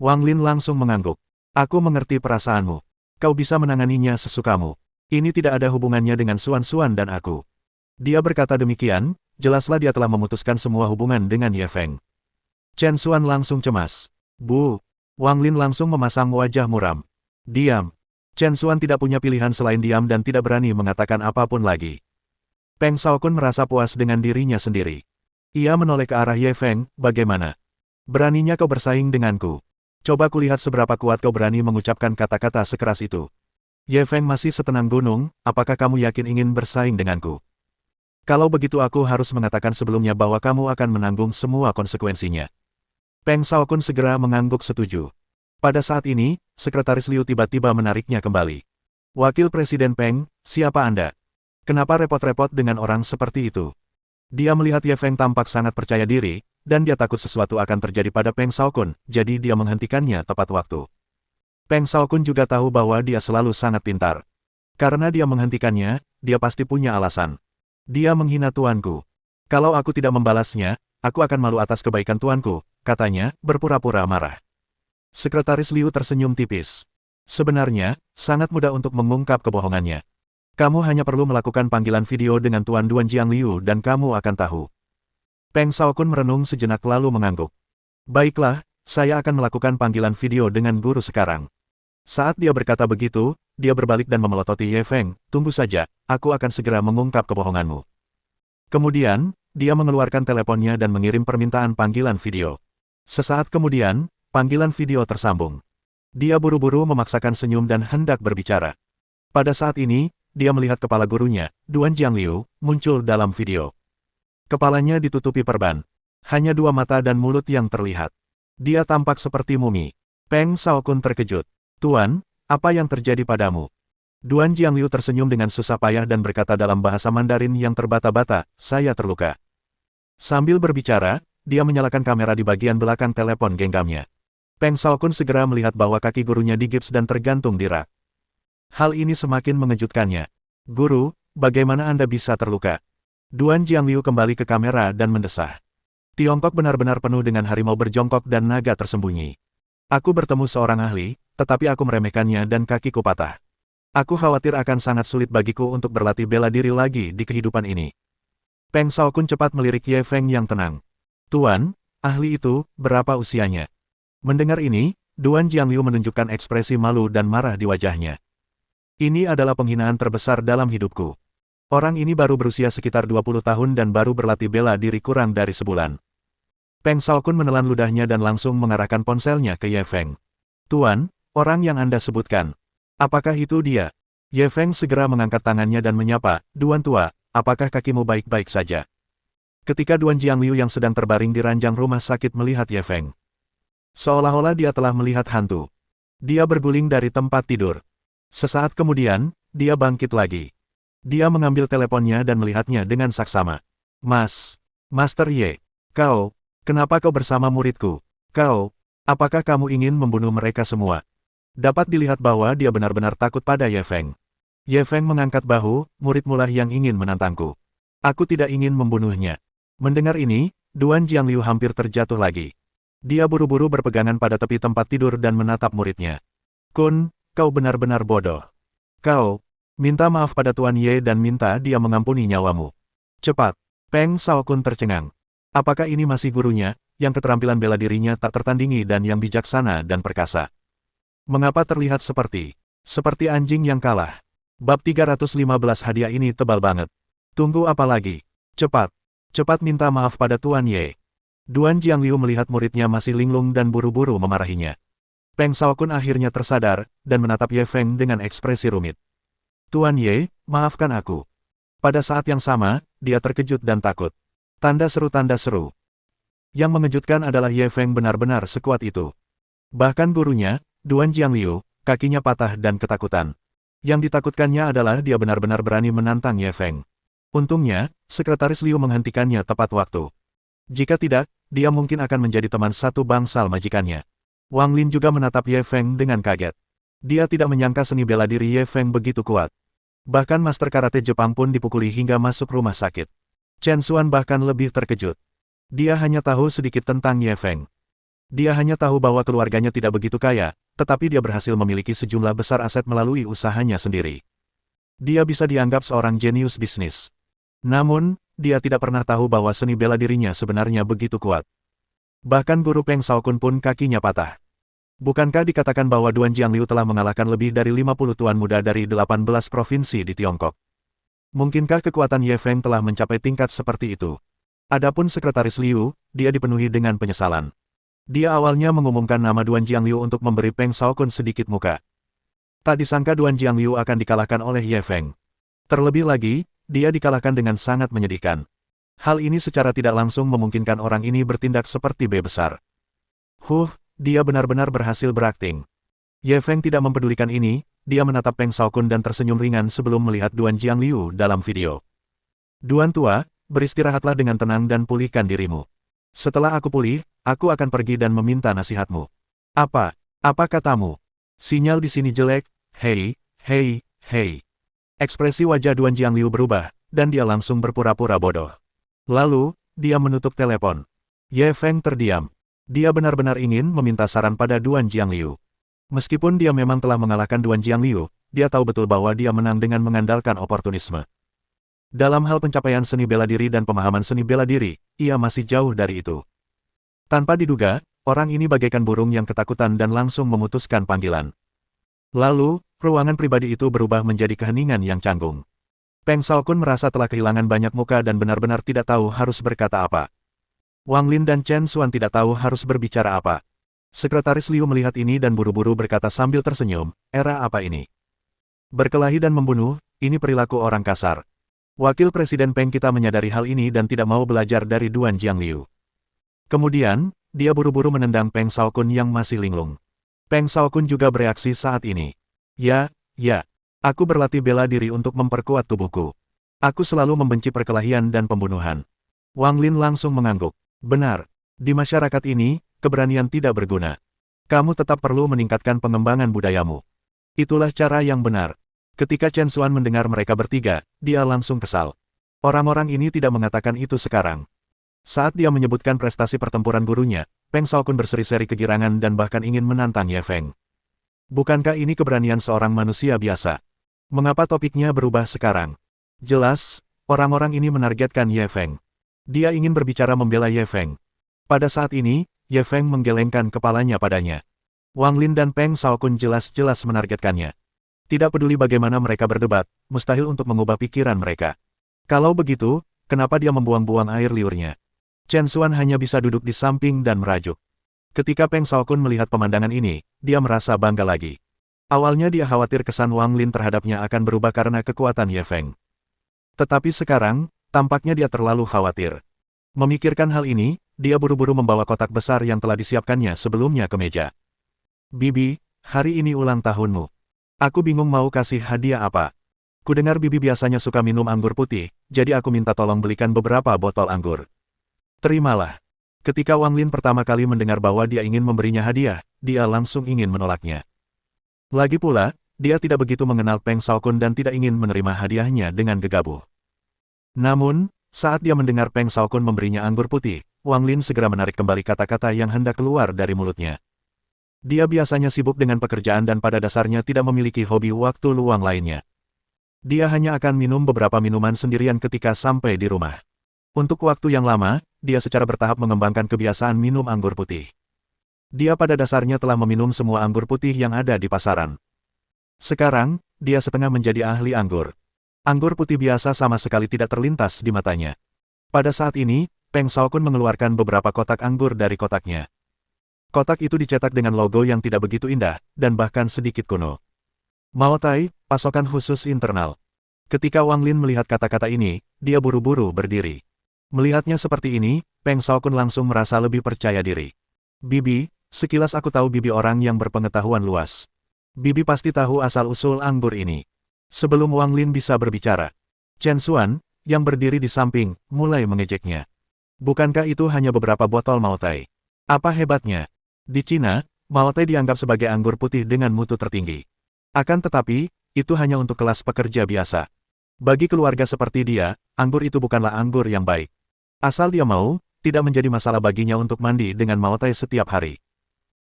Wang Lin langsung mengangguk. Aku mengerti perasaanmu. Kau bisa menanganinya sesukamu. Ini tidak ada hubungannya dengan Xuan dan aku. Dia berkata demikian, jelaslah dia telah memutuskan semua hubungan dengan Ye Feng. Chen Xuan langsung cemas. Bu! Wang Lin langsung memasang wajah muram. Diam. Chen Xuan tidak punya pilihan selain diam dan tidak berani mengatakan apapun lagi. Peng Shaokun merasa puas dengan dirinya sendiri. Ia menoleh ke arah Ye Feng, bagaimana? Beraninya kau bersaing denganku. Coba kulihat seberapa kuat kau berani mengucapkan kata-kata sekeras itu. Ye Feng masih setenang gunung, apakah kamu yakin ingin bersaing denganku? Kalau begitu aku harus mengatakan sebelumnya bahwa kamu akan menanggung semua konsekuensinya. Peng Shaokun segera mengangguk setuju. Pada saat ini, Sekretaris Liu tiba-tiba menariknya kembali. Wakil Presiden Peng, siapa Anda? Kenapa repot-repot dengan orang seperti itu? Dia melihat Ye Feng tampak sangat percaya diri, dan dia takut sesuatu akan terjadi pada Peng Shaokun, jadi dia menghentikannya tepat waktu. Peng Shaokun juga tahu bahwa dia selalu sangat pintar. Karena dia menghentikannya, dia pasti punya alasan. Dia menghina tuanku. Kalau aku tidak membalasnya, aku akan malu atas kebaikan tuanku, katanya, berpura-pura marah. Sekretaris Liu tersenyum tipis. Sebenarnya, sangat mudah untuk mengungkap kebohongannya. Kamu hanya perlu melakukan panggilan video dengan Tuan Duan Jiangliu dan kamu akan tahu. Peng Shaokun merenung sejenak lalu mengangguk. Baiklah, saya akan melakukan panggilan video dengan guru sekarang. Saat dia berkata begitu, dia berbalik dan memelototi Ye Feng, tunggu saja, aku akan segera mengungkap kebohonganmu. Kemudian, dia mengeluarkan teleponnya dan mengirim permintaan panggilan video. Sesaat kemudian, panggilan video tersambung. Dia buru-buru memaksakan senyum dan hendak berbicara. Pada saat ini, dia melihat kepala gurunya, Duan Jiangliu, muncul dalam video. Kepalanya ditutupi perban. Hanya dua mata dan mulut yang terlihat. Dia tampak seperti mumi. Peng Shaokun terkejut. Tuan, apa yang terjadi padamu? Duan Jiangliu tersenyum dengan susah payah dan berkata dalam bahasa Mandarin yang terbata-bata, saya terluka. Sambil berbicara, dia menyalakan kamera di bagian belakang telepon genggamnya. Peng Shaokun segera melihat bahwa kaki gurunya digips dan tergantung di rak. Hal ini semakin mengejutkannya. Guru, bagaimana Anda bisa terluka? Duan Jiangliu kembali ke kamera dan mendesah. Tiongkok benar-benar penuh dengan harimau berjongkok dan naga tersembunyi. Aku bertemu seorang ahli, tetapi aku meremehkannya dan kakiku patah. Aku khawatir akan sangat sulit bagiku untuk berlatih bela diri lagi di kehidupan ini. Peng Shaokun cepat melirik Ye Feng yang tenang. Tuan, ahli itu, berapa usianya? Mendengar ini, Duan Jiangliu menunjukkan ekspresi malu dan marah di wajahnya. Ini adalah penghinaan terbesar dalam hidupku. Orang ini baru berusia sekitar 20 tahun dan baru berlatih bela diri kurang dari sebulan. Peng Shaokun menelan ludahnya dan langsung mengarahkan ponselnya ke Ye Feng. Tuan, orang yang Anda sebutkan. Apakah itu dia? Ye Feng segera mengangkat tangannya dan menyapa, Duan tua, apakah kakimu baik-baik saja? Ketika Duan Jiangliu yang sedang terbaring di ranjang rumah sakit melihat Ye Feng. Seolah-olah dia telah melihat hantu. Dia berguling dari tempat tidur. Sesaat kemudian, dia bangkit lagi. Dia mengambil teleponnya dan melihatnya dengan saksama. Master Ye, kenapa kau bersama muridku? Apakah kamu ingin membunuh mereka semua? Dapat dilihat bahwa dia benar-benar takut pada Ye Feng. Ye Feng mengangkat bahu, muridmulah yang ingin menantangku. Aku tidak ingin membunuhnya. Mendengar ini, Duan Jiangliu hampir terjatuh lagi. Dia buru-buru berpegangan pada tepi tempat tidur dan menatap muridnya. Kun, kau benar-benar bodoh. Kau, minta maaf pada Tuan Ye dan minta dia mengampuni nyawamu. Cepat. Peng Shaokun tercengang. Apakah ini masih gurunya, yang keterampilan bela dirinya tak tertandingi dan yang bijaksana dan perkasa? Mengapa terlihat seperti anjing yang kalah? Bab 315 hadiah ini tebal banget. Tunggu apa lagi? Cepat minta maaf pada Tuan Ye. Duan Jiangliu melihat muridnya masih linglung dan buru-buru memarahinya. Peng Shaokun akhirnya tersadar, dan menatap Ye Feng dengan ekspresi rumit. Tuan Ye, maafkan aku. Pada saat yang sama, dia terkejut dan takut. Tanda seru. Yang mengejutkan adalah Ye Feng benar-benar sekuat itu. Bahkan gurunya, Duan Jiangliu, kakinya patah dan ketakutan. Yang ditakutkannya adalah dia benar-benar berani menantang Ye Feng. Untungnya, Sekretaris Liu menghentikannya tepat waktu. Jika tidak, dia mungkin akan menjadi teman satu bangsal majikannya. Wang Lin juga menatap Ye Feng dengan kaget. Dia tidak menyangka seni bela diri Ye Feng begitu kuat. Bahkan master karate Jepang pun dipukuli hingga masuk rumah sakit. Chen Xuan bahkan lebih terkejut. Dia hanya tahu sedikit tentang Ye Feng. Dia hanya tahu bahwa keluarganya tidak begitu kaya, tetapi dia berhasil memiliki sejumlah besar aset melalui usahanya sendiri. Dia bisa dianggap seorang jenius bisnis. Namun, dia tidak pernah tahu bahwa seni bela dirinya sebenarnya begitu kuat. Bahkan guru Peng Shaokun pun kakinya patah. Bukankah dikatakan bahwa Duan Jiangliu telah mengalahkan lebih dari 50 tuan muda dari 18 provinsi di Tiongkok? Mungkinkah kekuatan Ye Feng telah mencapai tingkat seperti itu? Adapun Sekretaris Liu, dia dipenuhi dengan penyesalan. Dia awalnya mengumumkan nama Duan Jiangliu untuk memberi Peng Shaokun sedikit muka. Tak disangka Duan Jiangliu akan dikalahkan oleh Ye Feng. Terlebih lagi, dia dikalahkan dengan sangat menyedihkan. Hal ini secara tidak langsung memungkinkan orang ini bertindak seperti B besar. Dia benar-benar berhasil berakting. Ye Feng tidak mempedulikan ini, dia menatap Peng Shaokun dan tersenyum ringan sebelum melihat Duan Jiangliu dalam video. Duan tua, beristirahatlah dengan tenang dan pulihkan dirimu. Setelah aku pulih, aku akan pergi dan meminta nasihatmu. Apa katamu? Sinyal di sini jelek, hei. Ekspresi wajah Duan Jiangliu berubah, dan dia langsung berpura-pura bodoh. Lalu, dia menutup telepon. Ye Feng terdiam. Dia benar-benar ingin meminta saran pada Duan Jiangliu. Meskipun dia memang telah mengalahkan Duan Jiangliu, dia tahu betul bahwa dia menang dengan mengandalkan oportunisme. Dalam hal pencapaian seni bela diri dan pemahaman seni bela diri, ia masih jauh dari itu. Tanpa diduga, orang ini bagaikan burung yang ketakutan dan langsung memutuskan panggilan. Lalu, ruangan pribadi itu berubah menjadi keheningan yang canggung. Peng Shaokun merasa telah kehilangan banyak muka dan benar-benar tidak tahu harus berkata apa. Wang Lin dan Chen Xuan tidak tahu harus berbicara apa. Sekretaris Liu melihat ini dan buru-buru berkata sambil tersenyum, era apa ini? Berkelahi dan membunuh, ini perilaku orang kasar. Wakil Presiden Peng kita menyadari hal ini dan tidak mau belajar dari Duan Jiangliu. Kemudian, dia buru-buru menendang Peng Shaokun yang masih linglung. Peng Shaokun juga bereaksi saat ini. Ya, aku berlatih bela diri untuk memperkuat tubuhku. Aku selalu membenci perkelahian dan pembunuhan. Wang Lin langsung mengangguk. Benar, di masyarakat ini, keberanian tidak berguna. Kamu tetap perlu meningkatkan pengembangan budayamu. Itulah cara yang benar. Ketika Chen Xuan mendengar mereka bertiga, dia langsung kesal. Orang-orang ini tidak mengatakan itu sekarang. Saat dia menyebutkan prestasi pertempuran gurunya, Peng Shaokun berseri-seri kegirangan dan bahkan ingin menantang Ye Feng. Bukankah ini keberanian seorang manusia biasa? Mengapa topiknya berubah sekarang? Jelas, orang-orang ini menargetkan Ye Feng. Dia ingin berbicara membela Ye Feng. Pada saat ini, Ye Feng menggelengkan kepalanya padanya. Wang Lin dan Peng Shaokun jelas-jelas menargetkannya. Tidak peduli bagaimana mereka berdebat, mustahil untuk mengubah pikiran mereka. Kalau begitu, kenapa dia membuang-buang air liurnya? Chen Xuan hanya bisa duduk di samping dan merajuk. Ketika Peng Shaokun melihat pemandangan ini, dia merasa bangga lagi. Awalnya dia khawatir kesan Wang Lin terhadapnya akan berubah karena kekuatan Ye Feng. Tetapi sekarang, tampaknya dia terlalu khawatir. Memikirkan hal ini, dia buru-buru membawa kotak besar yang telah disiapkannya sebelumnya ke meja. Bibi, hari ini ulang tahunmu. Aku bingung mau kasih hadiah apa. Kudengar Bibi biasanya suka minum anggur putih, jadi aku minta tolong belikan beberapa botol anggur. Terimalah. Ketika Wang Lin pertama kali mendengar bahwa dia ingin memberinya hadiah, dia langsung ingin menolaknya. Lagi pula, dia tidak begitu mengenal Peng Shaokun dan tidak ingin menerima hadiahnya dengan gegabah. Namun, saat dia mendengar Peng Shaokun memberinya anggur putih, Wang Lin segera menarik kembali kata-kata yang hendak keluar dari mulutnya. Dia biasanya sibuk dengan pekerjaan dan pada dasarnya tidak memiliki hobi waktu luang lainnya. Dia hanya akan minum beberapa minuman sendirian ketika sampai di rumah. Untuk waktu yang lama, dia secara bertahap mengembangkan kebiasaan minum anggur putih. Dia pada dasarnya telah meminum semua anggur putih yang ada di pasaran. Sekarang, dia setengah menjadi ahli anggur. Anggur putih biasa sama sekali tidak terlintas di matanya. Pada saat ini, Peng Shaokun mengeluarkan beberapa kotak anggur dari kotaknya. Kotak itu dicetak dengan logo yang tidak begitu indah, dan bahkan sedikit kuno. Mao Tai, pasokan khusus internal. Ketika Wang Lin melihat kata-kata ini, dia buru-buru berdiri. Melihatnya seperti ini, Peng Shaokun langsung merasa lebih percaya diri. Bibi, sekilas aku tahu Bibi orang yang berpengetahuan luas. Bibi pasti tahu asal-usul anggur ini. Sebelum Wang Lin bisa berbicara, Chen Xuan, yang berdiri di samping, mulai mengejeknya. Bukankah itu hanya beberapa botol Mao Tai? Apa hebatnya? Di Cina, Mao Tai dianggap sebagai anggur putih dengan mutu tertinggi. Akan tetapi, itu hanya untuk kelas pekerja biasa. Bagi keluarga seperti dia, anggur itu bukanlah anggur yang baik. Asal dia mau, tidak menjadi masalah baginya untuk mandi dengan Mao Tai setiap hari.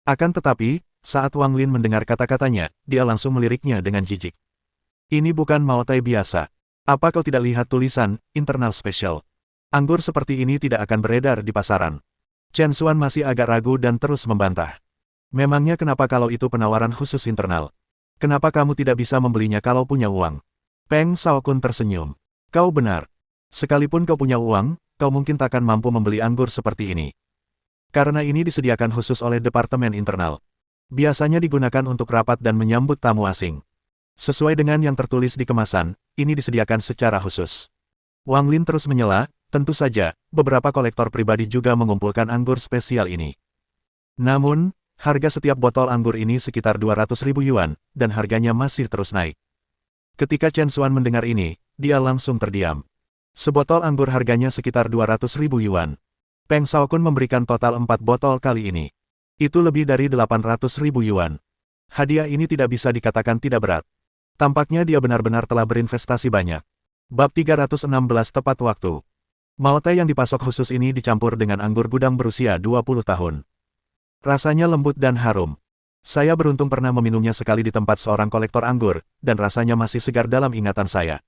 Akan tetapi, saat Wang Lin mendengar kata-katanya, dia langsung meliriknya dengan jijik. Ini bukan Mao Tai biasa. Apa kau tidak lihat tulisan, internal special? Anggur seperti ini tidak akan beredar di pasaran. Chen Xuan masih agak ragu dan terus membantah. Memangnya kenapa kalau itu penawaran khusus internal? Kenapa kamu tidak bisa membelinya kalau punya uang? Peng Shaokun tersenyum. Kau benar. Sekalipun kau punya uang, kau mungkin takkan mampu membeli anggur seperti ini. Karena ini disediakan khusus oleh Departemen Internal. Biasanya digunakan untuk rapat dan menyambut tamu asing. Sesuai dengan yang tertulis di kemasan, ini disediakan secara khusus. Wang Lin terus menyela, tentu saja, beberapa kolektor pribadi juga mengumpulkan anggur spesial ini. Namun, harga setiap botol anggur ini sekitar 200.000 yuan, dan harganya masih terus naik. Ketika Chen Xuan mendengar ini, dia langsung terdiam. Sebotol anggur harganya sekitar 200.000 yuan. Peng Shaokun memberikan total 4 botol kali ini. Itu lebih dari 800.000 yuan. Hadiah ini tidak bisa dikatakan tidak berat. Tampaknya dia benar-benar telah berinvestasi banyak. Bab 316 tepat waktu. Mao Tai yang dipasok khusus ini dicampur dengan anggur gudang berusia 20 tahun. Rasanya lembut dan harum. Saya beruntung pernah meminumnya sekali di tempat seorang kolektor anggur, dan rasanya masih segar dalam ingatan saya.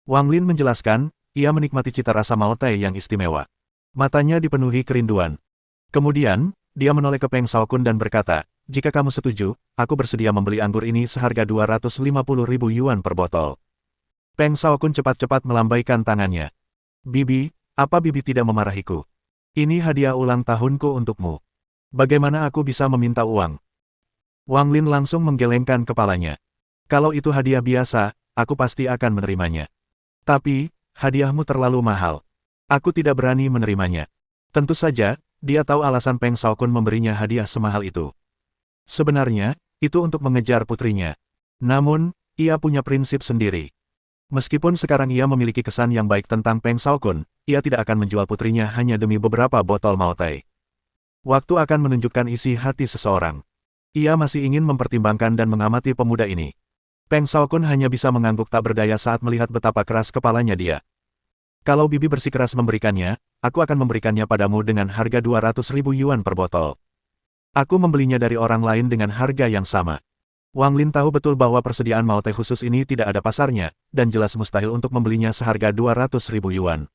Wang Lin menjelaskan, ia menikmati cita rasa Maotai yang istimewa. Matanya dipenuhi kerinduan. Kemudian, dia menoleh ke Peng Shaokun dan berkata, jika kamu setuju, aku bersedia membeli anggur ini seharga 250.000 yuan per botol. Peng Shaokun cepat-cepat melambaikan tangannya. Bibi, apa Bibi tidak memarahiku? Ini hadiah ulang tahunku untukmu. Bagaimana aku bisa meminta uang? Wang Lin langsung menggelengkan kepalanya. Kalau itu hadiah biasa, aku pasti akan menerimanya. Tapi, hadiahmu terlalu mahal. Aku tidak berani menerimanya. Tentu saja, dia tahu alasan Peng Shaokun memberinya hadiah semahal itu. Sebenarnya, itu untuk mengejar putrinya. Namun, ia punya prinsip sendiri. Meskipun sekarang ia memiliki kesan yang baik tentang Peng Shaokun, ia tidak akan menjual putrinya hanya demi beberapa botol Maotai. Waktu akan menunjukkan isi hati seseorang. Ia masih ingin mempertimbangkan dan mengamati pemuda ini. Peng Shaokun hanya bisa mengangguk tak berdaya saat melihat betapa keras kepalanya dia. Kalau Bibi bersikeras memberikannya, aku akan memberikannya padamu dengan harga 200.000 yuan per botol. Aku membelinya dari orang lain dengan harga yang sama. Wang Lin tahu betul bahwa persediaan Maotai khusus ini tidak ada pasarnya, dan jelas mustahil untuk membelinya seharga 200.000 yuan.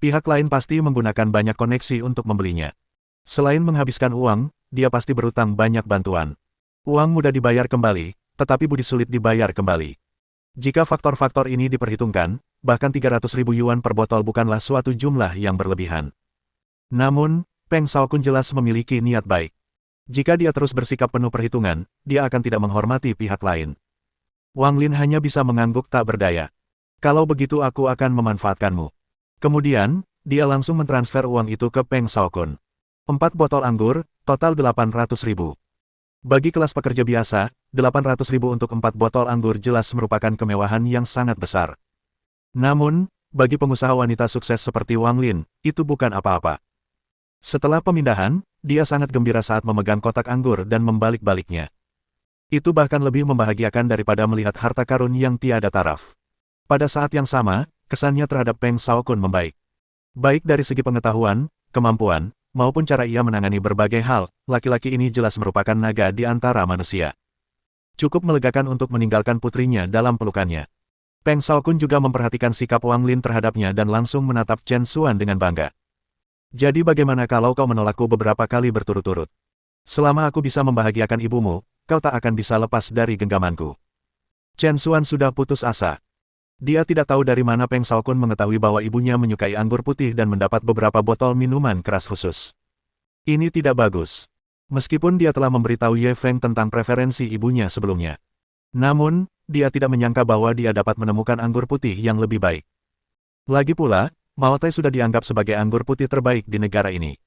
Pihak lain pasti menggunakan banyak koneksi untuk membelinya. Selain menghabiskan uang, dia pasti berutang banyak bantuan. Uang mudah dibayar kembali, tetapi budi sulit dibayar kembali. Jika faktor-faktor ini diperhitungkan, bahkan 300.000 yuan per botol bukanlah suatu jumlah yang berlebihan. Namun, Peng Shaokun jelas memiliki niat baik. Jika dia terus bersikap penuh perhitungan, dia akan tidak menghormati pihak lain. Wang Lin hanya bisa mengangguk tak berdaya. Kalau begitu aku akan memanfaatkanmu. Kemudian, dia langsung mentransfer uang itu ke Peng Shaokun. 4 botol anggur, total 800.000. Bagi kelas pekerja biasa, 800.000 untuk 4 botol anggur jelas merupakan kemewahan yang sangat besar. Namun, bagi pengusaha wanita sukses seperti Wang Lin, itu bukan apa-apa. Setelah pemindahan, dia sangat gembira saat memegang kotak anggur dan membalik-baliknya. Itu bahkan lebih membahagiakan daripada melihat harta karun yang tiada taraf. Pada saat yang sama, kesannya terhadap Peng Shaokun membaik. Baik dari segi pengetahuan, kemampuan, maupun cara ia menangani berbagai hal, laki-laki ini jelas merupakan naga di antara manusia. Cukup melegakan untuk meninggalkan putrinya dalam pelukannya. Peng Shaokun juga memperhatikan sikap Wang Lin terhadapnya dan langsung menatap Chen Xuan dengan bangga. Jadi bagaimana kalau kau menolakku beberapa kali berturut-turut? Selama aku bisa membahagiakan ibumu, kau tak akan bisa lepas dari genggamanku. Chen Xuan sudah putus asa. Dia tidak tahu dari mana Peng Shaokun mengetahui bahwa ibunya menyukai anggur putih dan mendapat beberapa botol minuman keras khusus. Ini tidak bagus. Meskipun dia telah memberitahu Ye Feng tentang preferensi ibunya sebelumnya. Namun, dia tidak menyangka bahwa dia dapat menemukan anggur putih yang lebih baik. Lagi pula, Maotai sudah dianggap sebagai anggur putih terbaik di negara ini.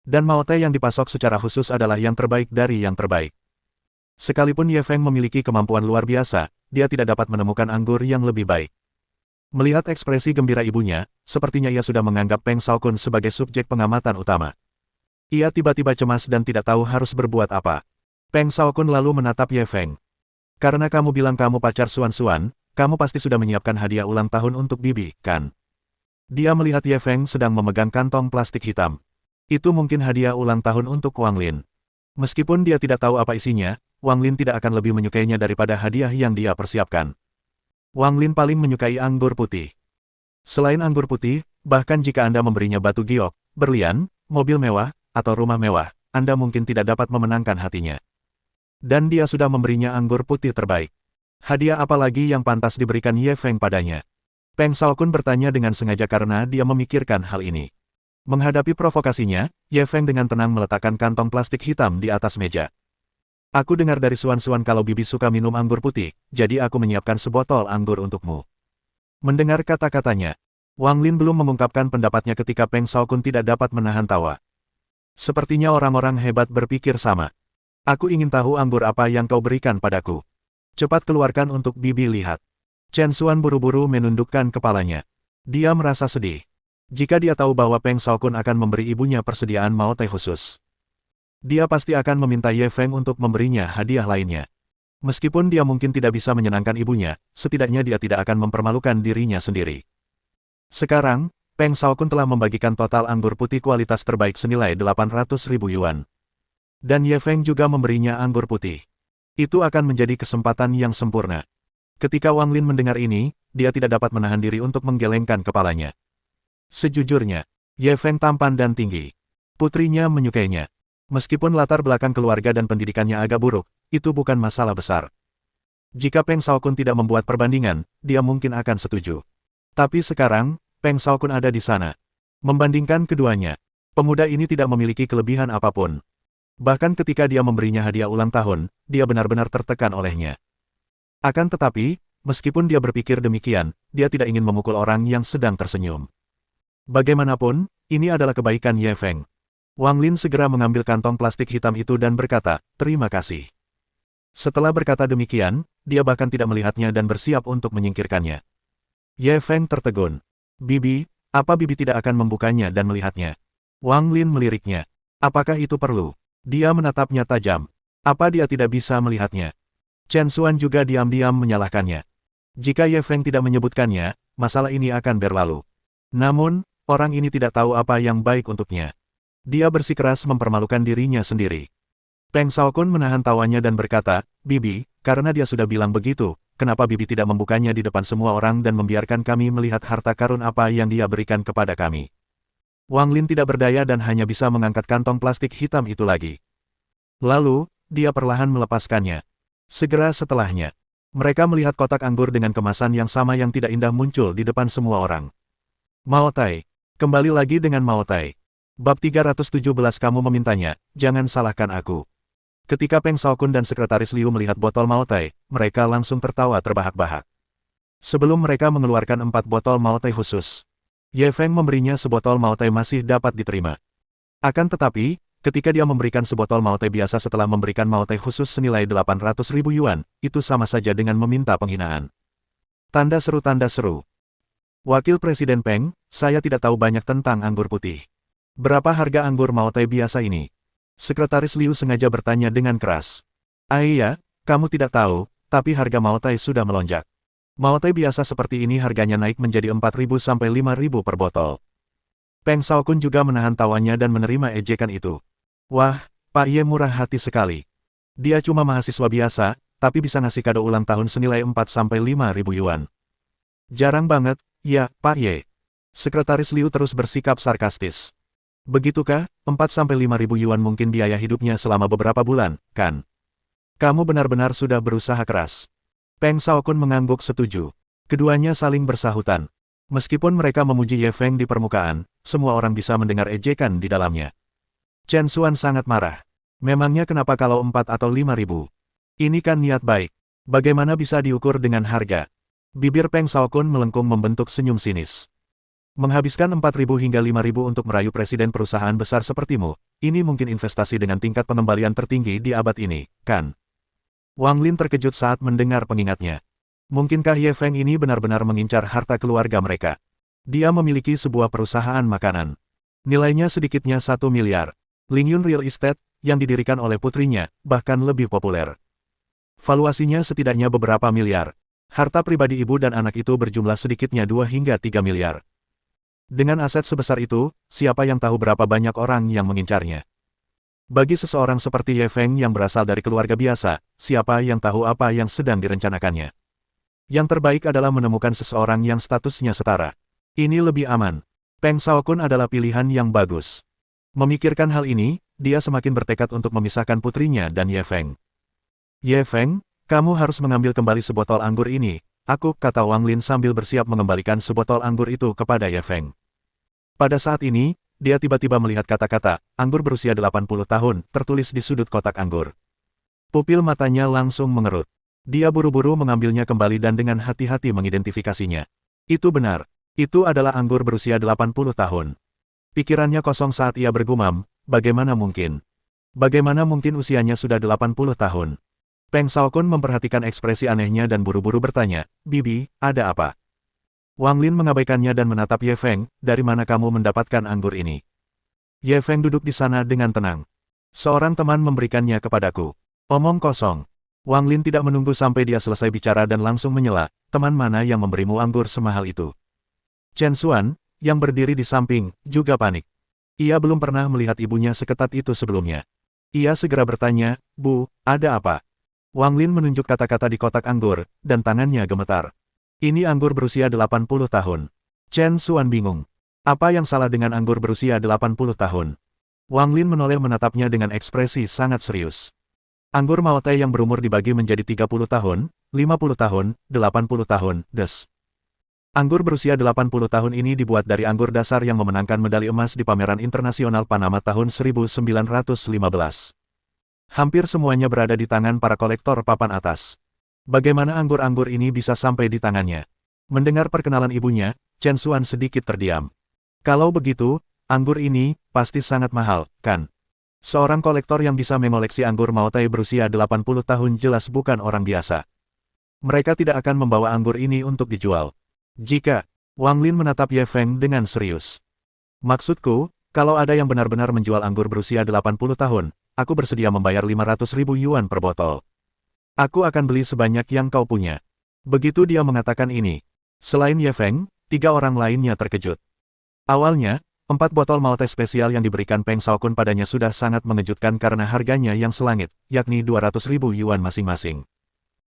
Dan Maotai yang dipasok secara khusus adalah yang terbaik dari yang terbaik. Sekalipun Ye Feng memiliki kemampuan luar biasa, dia tidak dapat menemukan anggur yang lebih baik. Melihat ekspresi gembira ibunya, sepertinya ia sudah menganggap Peng Shaokun sebagai subjek pengamatan utama. Ia tiba-tiba cemas dan tidak tahu harus berbuat apa. Peng Shaokun lalu menatap Ye Feng. Karena kamu bilang kamu pacar Xuan-Xuan, kamu pasti sudah menyiapkan hadiah ulang tahun untuk Bibi, kan? Dia melihat Ye Feng sedang memegang kantong plastik hitam. Itu mungkin hadiah ulang tahun untuk Wang Lin. Meskipun dia tidak tahu apa isinya, Wang Lin tidak akan lebih menyukainya daripada hadiah yang dia persiapkan. Wang Lin paling menyukai anggur putih. Selain anggur putih, bahkan jika Anda memberinya batu giok, berlian, mobil mewah, atau rumah mewah, Anda mungkin tidak dapat memenangkan hatinya. Dan dia sudah memberinya anggur putih terbaik. Hadiah apa lagi yang pantas diberikan Ye Feng padanya? Peng Shaokun bertanya dengan sengaja karena dia memikirkan hal ini. Menghadapi provokasinya, Ye Feng dengan tenang meletakkan kantong plastik hitam di atas meja. Aku dengar dari Xuan-Xuan kalau Bibi suka minum anggur putih, jadi aku menyiapkan sebotol anggur untukmu. Mendengar kata-katanya, Wang Lin belum mengungkapkan pendapatnya ketika Peng Shaokun tidak dapat menahan tawa. Sepertinya orang-orang hebat berpikir sama. Aku ingin tahu anggur apa yang kau berikan padaku. Cepat keluarkan untuk Bibi lihat. Chen Xuan buru-buru menundukkan kepalanya. Dia merasa sedih. Jika dia tahu bahwa Peng Shaokun akan memberi ibunya persediaan Maotai khusus, dia pasti akan meminta Ye Feng untuk memberinya hadiah lainnya. Meskipun dia mungkin tidak bisa menyenangkan ibunya, setidaknya dia tidak akan mempermalukan dirinya sendiri. Sekarang, Peng Shaokun telah membagikan total anggur putih kualitas terbaik senilai 800.000 yuan. Dan Ye Feng juga memberinya anggur putih. Itu akan menjadi kesempatan yang sempurna. Ketika Wang Lin mendengar ini, dia tidak dapat menahan diri untuk menggelengkan kepalanya. Sejujurnya, Ye Feng tampan dan tinggi. Putrinya menyukainya. Meskipun latar belakang keluarga dan pendidikannya agak buruk, itu bukan masalah besar. Jika Peng Shaokun tidak membuat perbandingan, dia mungkin akan setuju. Tapi sekarang, Peng Shaokun ada di sana. Membandingkan keduanya, pemuda ini tidak memiliki kelebihan apapun. Bahkan ketika dia memberinya hadiah ulang tahun, dia benar-benar tertekan olehnya. Akan tetapi, meskipun dia berpikir demikian, dia tidak ingin memukul orang yang sedang tersenyum. Bagaimanapun, ini adalah kebaikan Ye Feng. Wang Lin segera mengambil kantong plastik hitam itu dan berkata, "Terima kasih." Setelah berkata demikian, dia bahkan tidak melihatnya dan bersiap untuk menyingkirkannya. Ye Feng tertegun. "Bibi, apa Bibi tidak akan membukanya dan melihatnya?" Wang Lin meliriknya. "Apakah itu perlu?" Dia menatapnya tajam. "Apa dia tidak bisa melihatnya?" Chen Xuan juga diam-diam menyalahkannya. Jika Ye Feng tidak menyebutkannya, masalah ini akan berlalu. Namun, orang ini tidak tahu apa yang baik untuknya. Dia bersikeras mempermalukan dirinya sendiri. Peng Shaokun menahan tawanya dan berkata, "Bibi, karena dia sudah bilang begitu, kenapa Bibi tidak membukanya di depan semua orang dan membiarkan kami melihat harta karun apa yang dia berikan kepada kami?" Wang Lin tidak berdaya dan hanya bisa mengangkat kantong plastik hitam itu lagi. Lalu, dia perlahan melepaskannya. Segera setelahnya, mereka melihat kotak anggur dengan kemasan yang sama yang tidak indah muncul di depan semua orang. Mao Tai. Kembali lagi dengan Mao Tai. Bab 317 kamu memintanya, jangan salahkan aku. Ketika Peng Shaokun dan Sekretaris Liu melihat botol Mao Tai, mereka langsung tertawa terbahak-bahak. Sebelum mereka mengeluarkan 4 botol Mao Tai khusus, Ye Feng memberinya sebotol Mao Tai masih dapat diterima. Akan tetapi, ketika dia memberikan sebotol Mao Tai biasa setelah memberikan Mao Tai khusus senilai 800.000 yuan, itu sama saja dengan meminta penghinaan. Tanda seru. Wakil Presiden Peng, saya tidak tahu banyak tentang anggur putih. Berapa harga anggur Mao Tai biasa ini? Sekretaris Liu sengaja bertanya dengan keras. Iya, kamu tidak tahu, tapi harga Mao Tai sudah melonjak. Mao Tai biasa seperti ini harganya naik menjadi 4.000 sampai 5.000 per botol. Peng Shaokun juga menahan tawanya dan menerima ejekan itu. Wah, Pak Ye murah hati sekali. Dia cuma mahasiswa biasa, tapi bisa ngasih kado ulang tahun senilai 4-5.000 yuan. Jarang banget, ya, Pak Ye. Sekretaris Liu terus bersikap sarkastis. Begitukah, 4-5.000 yuan mungkin biaya hidupnya selama beberapa bulan, kan? Kamu benar-benar sudah berusaha keras. Peng Shaokun mengangguk setuju. Keduanya saling bersahutan. Meskipun mereka memuji Ye Feng di permukaan, semua orang bisa mendengar ejekan di dalamnya. Chen Xuan sangat marah. Memangnya kenapa kalau 4 atau 5.000? Ini kan niat baik. Bagaimana bisa diukur dengan harga? Bibir Peng Shaokun melengkung membentuk senyum sinis. Menghabiskan 4.000 hingga 5.000 untuk merayu presiden perusahaan besar sepertimu, ini mungkin investasi dengan tingkat pengembalian tertinggi di abad ini, kan? Wang Lin terkejut saat mendengar pengingatnya. Mungkinkah Ye Feng ini benar-benar mengincar harta keluarga mereka? Dia memiliki sebuah perusahaan makanan. Nilainya sedikitnya 1 miliar. Lingyun Real Estate, yang didirikan oleh putrinya, bahkan lebih populer. Valuasinya setidaknya beberapa miliar. Harta pribadi ibu dan anak itu berjumlah sedikitnya 2 hingga 3 miliar. Dengan aset sebesar itu, siapa yang tahu berapa banyak orang yang mengincarnya? Bagi seseorang seperti Ye Feng yang berasal dari keluarga biasa, siapa yang tahu apa yang sedang direncanakannya? Yang terbaik adalah menemukan seseorang yang statusnya setara. Ini lebih aman. Peng Shaokun adalah pilihan yang bagus. Memikirkan hal ini, dia semakin bertekad untuk memisahkan putrinya dan Ye Feng. Ye Feng, kamu harus mengambil kembali sebotol anggur ini, kata Wang Lin sambil bersiap mengembalikan sebotol anggur itu kepada Ye Feng. Pada saat ini, dia tiba-tiba melihat kata-kata, anggur berusia 80 tahun, tertulis di sudut kotak anggur. Pupil matanya langsung mengerut. Dia buru-buru mengambilnya kembali dan dengan hati-hati mengidentifikasinya. Itu benar. Itu adalah anggur berusia 80 tahun. Pikirannya kosong saat ia bergumam, bagaimana mungkin? Bagaimana mungkin usianya sudah 80 tahun? Peng Shaokun memperhatikan ekspresi anehnya dan buru-buru bertanya, Bibi, ada apa? Wang Lin mengabaikannya dan menatap Ye Feng, dari mana kamu mendapatkan anggur ini? Ye Feng duduk di sana dengan tenang. Seorang teman memberikannya kepadaku. Omong kosong. Wang Lin tidak menunggu sampai dia selesai bicara dan langsung menyela, teman mana yang memberimu anggur semahal itu? Chen Xuan, yang berdiri di samping, juga panik. Ia belum pernah melihat ibunya seketat itu sebelumnya. Ia segera bertanya, Bu, ada apa? Wang Lin menunjuk kata-kata di kotak anggur, dan tangannya gemetar. Ini anggur berusia 80 tahun. Chen Xuan bingung. Apa yang salah dengan anggur berusia 80 tahun? Wang Lin menoleh menatapnya dengan ekspresi sangat serius. Anggur Maotai yang berumur dibagi menjadi 30 tahun, 50 tahun, 80 tahun, des. Anggur berusia 80 tahun ini dibuat dari anggur dasar yang memenangkan medali emas di Pameran Internasional Panama tahun 1915. Hampir semuanya berada di tangan para kolektor papan atas. Bagaimana anggur-anggur ini bisa sampai di tangannya? Mendengar perkenalan ibunya, Chen Xuan sedikit terdiam. Kalau begitu, anggur ini pasti sangat mahal, kan? Seorang kolektor yang bisa mengoleksi anggur Maotai berusia 80 tahun jelas bukan orang biasa. Mereka tidak akan membawa anggur ini untuk dijual. Jika, Wang Lin menatap Ye Feng dengan serius. Maksudku, kalau ada yang benar-benar menjual anggur berusia 80 tahun, aku bersedia membayar 500.000 yuan per botol. Aku akan beli sebanyak yang kau punya. Begitu dia mengatakan ini. Selain Ye Feng, 3 orang lainnya terkejut. Awalnya, 4 botol Maotai spesial yang diberikan Peng Shaokun padanya sudah sangat mengejutkan karena harganya yang selangit, yakni 200.000 yuan masing-masing.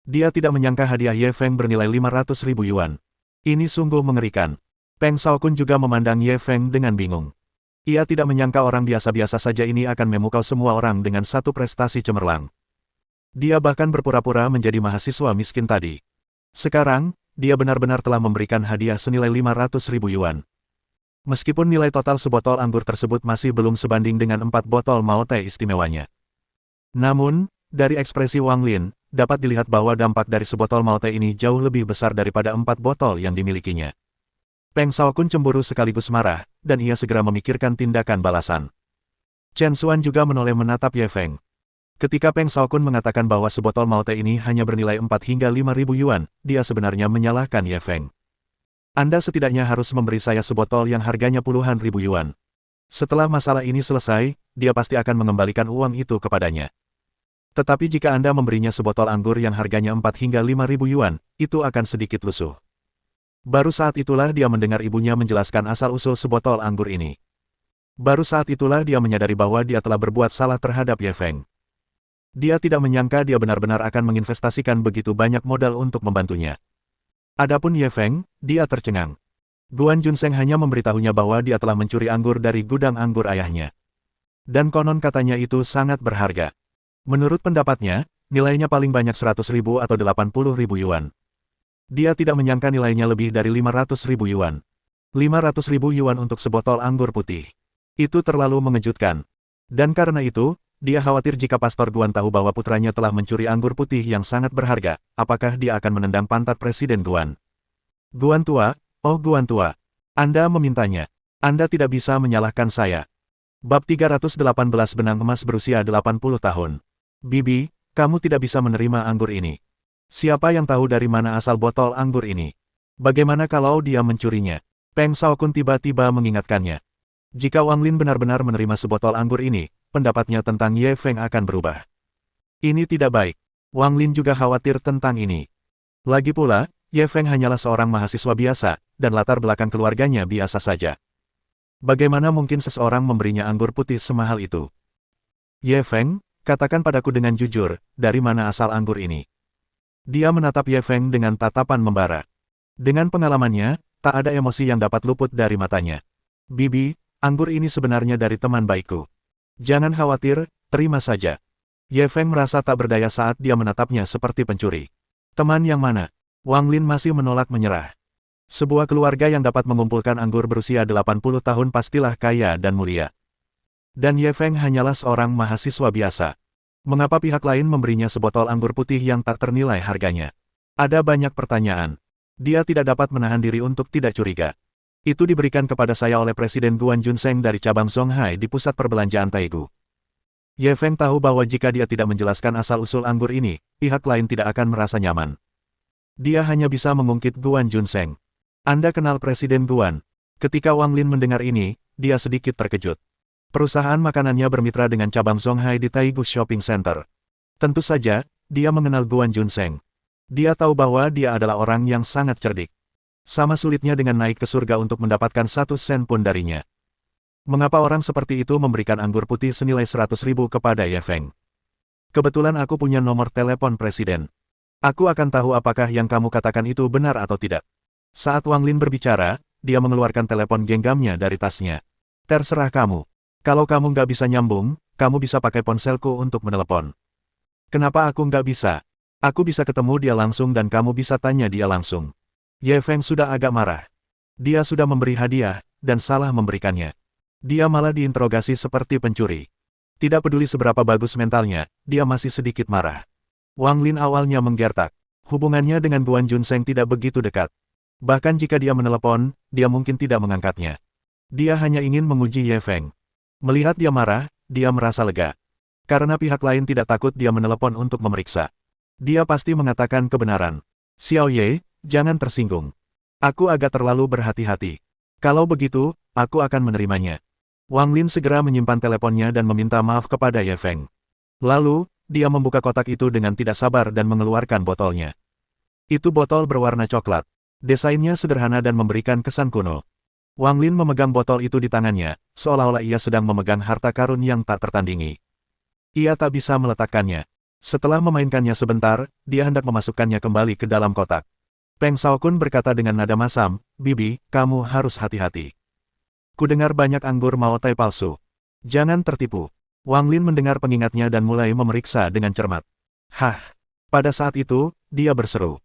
Dia tidak menyangka hadiah Ye Feng bernilai 500.000 yuan. Ini sungguh mengerikan. Peng Shaokun juga memandang Ye Feng dengan bingung. Ia tidak menyangka orang biasa-biasa saja ini akan memukau semua orang dengan satu prestasi cemerlang. Dia bahkan berpura-pura menjadi mahasiswa miskin tadi. Sekarang, dia benar-benar telah memberikan hadiah senilai 500.000 yuan. Meskipun nilai total sebotol anggur tersebut masih belum sebanding dengan 4 botol Maotai istimewanya. Namun, dari ekspresi Wang Lin, dapat dilihat bahwa dampak dari sebotol Maotai ini jauh lebih besar daripada 4 botol yang dimilikinya. Peng Shaokun cemburu sekaligus marah, dan ia segera memikirkan tindakan balasan. Chen Xuan juga menoleh menatap Ye Feng. Ketika Peng Shaokun mengatakan bahwa sebotol Maotai ini hanya bernilai 4 hingga 5.000 yuan, dia sebenarnya menyalahkan Ye Feng. Anda setidaknya harus memberi saya sebotol yang harganya puluhan ribu yuan. Setelah masalah ini selesai, dia pasti akan mengembalikan uang itu kepadanya. Tetapi jika Anda memberinya sebotol anggur yang harganya 4 hingga 5.000 yuan, itu akan sedikit lusuh. Baru saat itulah dia mendengar ibunya menjelaskan asal-usul sebotol anggur ini. Baru saat itulah dia menyadari bahwa dia telah berbuat salah terhadap Ye Feng. Dia tidak menyangka dia benar-benar akan menginvestasikan begitu banyak modal untuk membantunya. Adapun Ye Feng, dia tercengang. Guan Junseng hanya memberitahunya bahwa dia telah mencuri anggur dari gudang anggur ayahnya. Dan konon katanya itu sangat berharga. Menurut pendapatnya, nilainya paling banyak 100.000 atau 80.000 yuan. Dia tidak menyangka nilainya lebih dari 500.000 yuan. 500.000 yuan untuk sebotol anggur putih. Itu terlalu mengejutkan. Dan karena itu, dia khawatir jika Pastor Guan tahu bahwa putranya telah mencuri anggur putih yang sangat berharga, apakah dia akan menendang pantat Presiden Guan. Guan tua, oh Guan tua. Anda memintanya. Anda tidak bisa menyalahkan saya. Bab 318 benang emas berusia 80 tahun. Bibi, kamu tidak bisa menerima anggur ini. Siapa yang tahu dari mana asal botol anggur ini? Bagaimana kalau dia mencurinya? Peng Shaokun tiba-tiba mengingatkannya. Jika Wang Lin benar-benar menerima sebotol anggur ini, pendapatnya tentang Ye Feng akan berubah. Ini tidak baik. Wang Lin juga khawatir tentang ini. Lagi pula, Ye Feng hanyalah seorang mahasiswa biasa, dan latar belakang keluarganya biasa saja. Bagaimana mungkin seseorang memberinya anggur putih semahal itu? Ye Feng, katakan padaku dengan jujur, dari mana asal anggur ini? Dia menatap Ye Feng dengan tatapan membara. Dengan pengalamannya, tak ada emosi yang dapat luput dari matanya. Bibi, anggur ini sebenarnya dari teman baikku. Jangan khawatir, terima saja. Ye Feng merasa tak berdaya saat dia menatapnya seperti pencuri. Teman yang mana? Wang Lin masih menolak menyerah. Sebuah keluarga yang dapat mengumpulkan anggur berusia 80 tahun pastilah kaya dan mulia. Dan Ye Feng hanyalah seorang mahasiswa biasa. Mengapa pihak lain memberinya sebotol anggur putih yang tak ternilai harganya? Ada banyak pertanyaan. Dia tidak dapat menahan diri untuk tidak curiga. Itu diberikan kepada saya oleh Presiden Guan Junseng dari cabang Zonghai di pusat perbelanjaan Taegu. Ye Feng tahu bahwa jika dia tidak menjelaskan asal-usul anggur ini, pihak lain tidak akan merasa nyaman. Dia hanya bisa mengungkit Guan Junseng. Anda kenal Presiden Guan? Ketika Wang Lin mendengar ini, dia sedikit terkejut. Perusahaan makanannya bermitra dengan cabang Zonghai di Taegu Shopping Center. Tentu saja, dia mengenal Guan Junseng. Dia tahu bahwa dia adalah orang yang sangat cerdik. Sama sulitnya dengan naik ke surga untuk mendapatkan 1 sen pun darinya. Mengapa orang seperti itu memberikan anggur putih senilai 100.000 kepada Ye Feng? Kebetulan aku punya nomor telepon presiden. Aku akan tahu apakah yang kamu katakan itu benar atau tidak. Saat Wang Lin berbicara, dia mengeluarkan telepon genggamnya dari tasnya. Terserah kamu. Kalau kamu nggak bisa nyambung, kamu bisa pakai ponselku untuk menelepon. Kenapa aku nggak bisa? Aku bisa ketemu dia langsung dan kamu bisa tanya dia langsung. Ye Feng sudah agak marah. Dia sudah memberi hadiah, dan salah memberikannya. Dia malah diinterogasi seperti pencuri. Tidak peduli seberapa bagus mentalnya, dia masih sedikit marah. Wang Lin awalnya menggertak. Hubungannya dengan Guan Junseng tidak begitu dekat. Bahkan jika dia menelepon, dia mungkin tidak mengangkatnya. Dia hanya ingin menguji Ye Feng. Melihat dia marah, dia merasa lega. Karena pihak lain tidak takut dia menelepon untuk memeriksa. Dia pasti mengatakan kebenaran. Xiao Ye, jangan tersinggung. Aku agak terlalu berhati-hati. Kalau begitu, aku akan menerimanya. Wang Lin segera menyimpan teleponnya dan meminta maaf kepada Ye Feng. Lalu, dia membuka kotak itu dengan tidak sabar dan mengeluarkan botolnya. Itu botol berwarna coklat. Desainnya sederhana dan memberikan kesan kuno. Wang Lin memegang botol itu di tangannya, seolah-olah ia sedang memegang harta karun yang tak tertandingi. Ia tak bisa meletakkannya. Setelah memainkannya sebentar, dia hendak memasukkannya kembali ke dalam kotak. Peng Shaokun berkata dengan nada masam, "Bibi, kamu harus hati-hati. Kudengar banyak anggur Maotai palsu. Jangan tertipu." Wang Lin mendengar pengingatnya dan mulai memeriksa dengan cermat. Hah! Pada saat itu, dia berseru.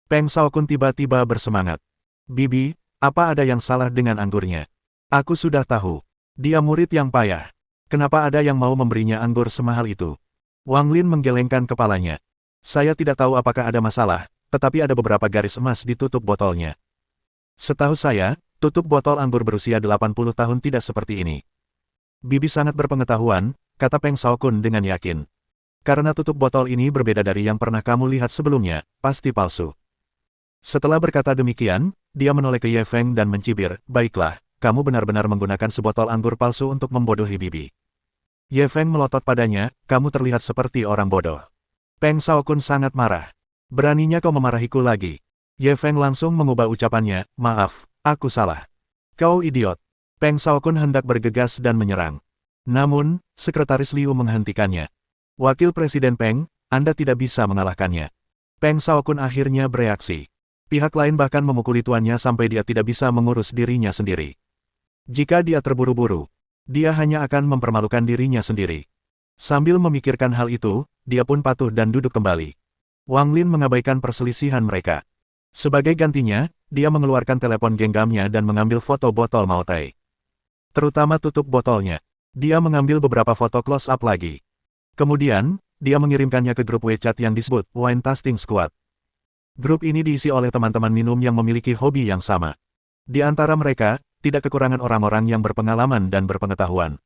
Peng Shaokun tiba-tiba bersemangat. "Bibi, apa ada yang salah dengan anggurnya? Aku sudah tahu. Dia murid yang payah. Kenapa ada yang mau memberinya anggur semahal itu?" Wang Lin menggelengkan kepalanya. "Saya tidak tahu apakah ada masalah, tetapi ada beberapa garis emas di tutup botolnya. Setahu saya, tutup botol anggur berusia 80 tahun tidak seperti ini." "Bibi sangat berpengetahuan," kata Peng Shaokun dengan yakin. "Karena tutup botol ini berbeda dari yang pernah kamu lihat sebelumnya, pasti palsu." Setelah berkata demikian, dia menoleh ke Ye Feng dan mencibir, "Baiklah, kamu benar-benar menggunakan sebotol anggur palsu untuk membodohi Bibi." Ye Feng melotot padanya, "Kamu terlihat seperti orang bodoh." Peng Shaokun sangat marah. "Beraninya kau memarahiku lagi?" Ye Feng langsung mengubah ucapannya, "Maaf, aku salah. Kau idiot." Peng Shaokun hendak bergegas dan menyerang. Namun, Sekretaris Liu menghentikannya. "Wakil Presiden Peng, Anda tidak bisa mengalahkannya." Peng Shaokun akhirnya bereaksi. Pihak lain bahkan memukuli tuannya sampai dia tidak bisa mengurus dirinya sendiri. Jika dia terburu-buru, dia hanya akan mempermalukan dirinya sendiri. Sambil memikirkan hal itu, dia pun patuh dan duduk kembali. Wang Lin mengabaikan perselisihan mereka. Sebagai gantinya, dia mengeluarkan telepon genggamnya dan mengambil foto botol Maotai. Terutama tutup botolnya. Dia mengambil beberapa foto close-up lagi. Kemudian, dia mengirimkannya ke grup WeChat yang disebut Wine Tasting Squad. Grup ini diisi oleh teman-teman minum yang memiliki hobi yang sama. Di antara mereka, tidak kekurangan orang-orang yang berpengalaman dan berpengetahuan.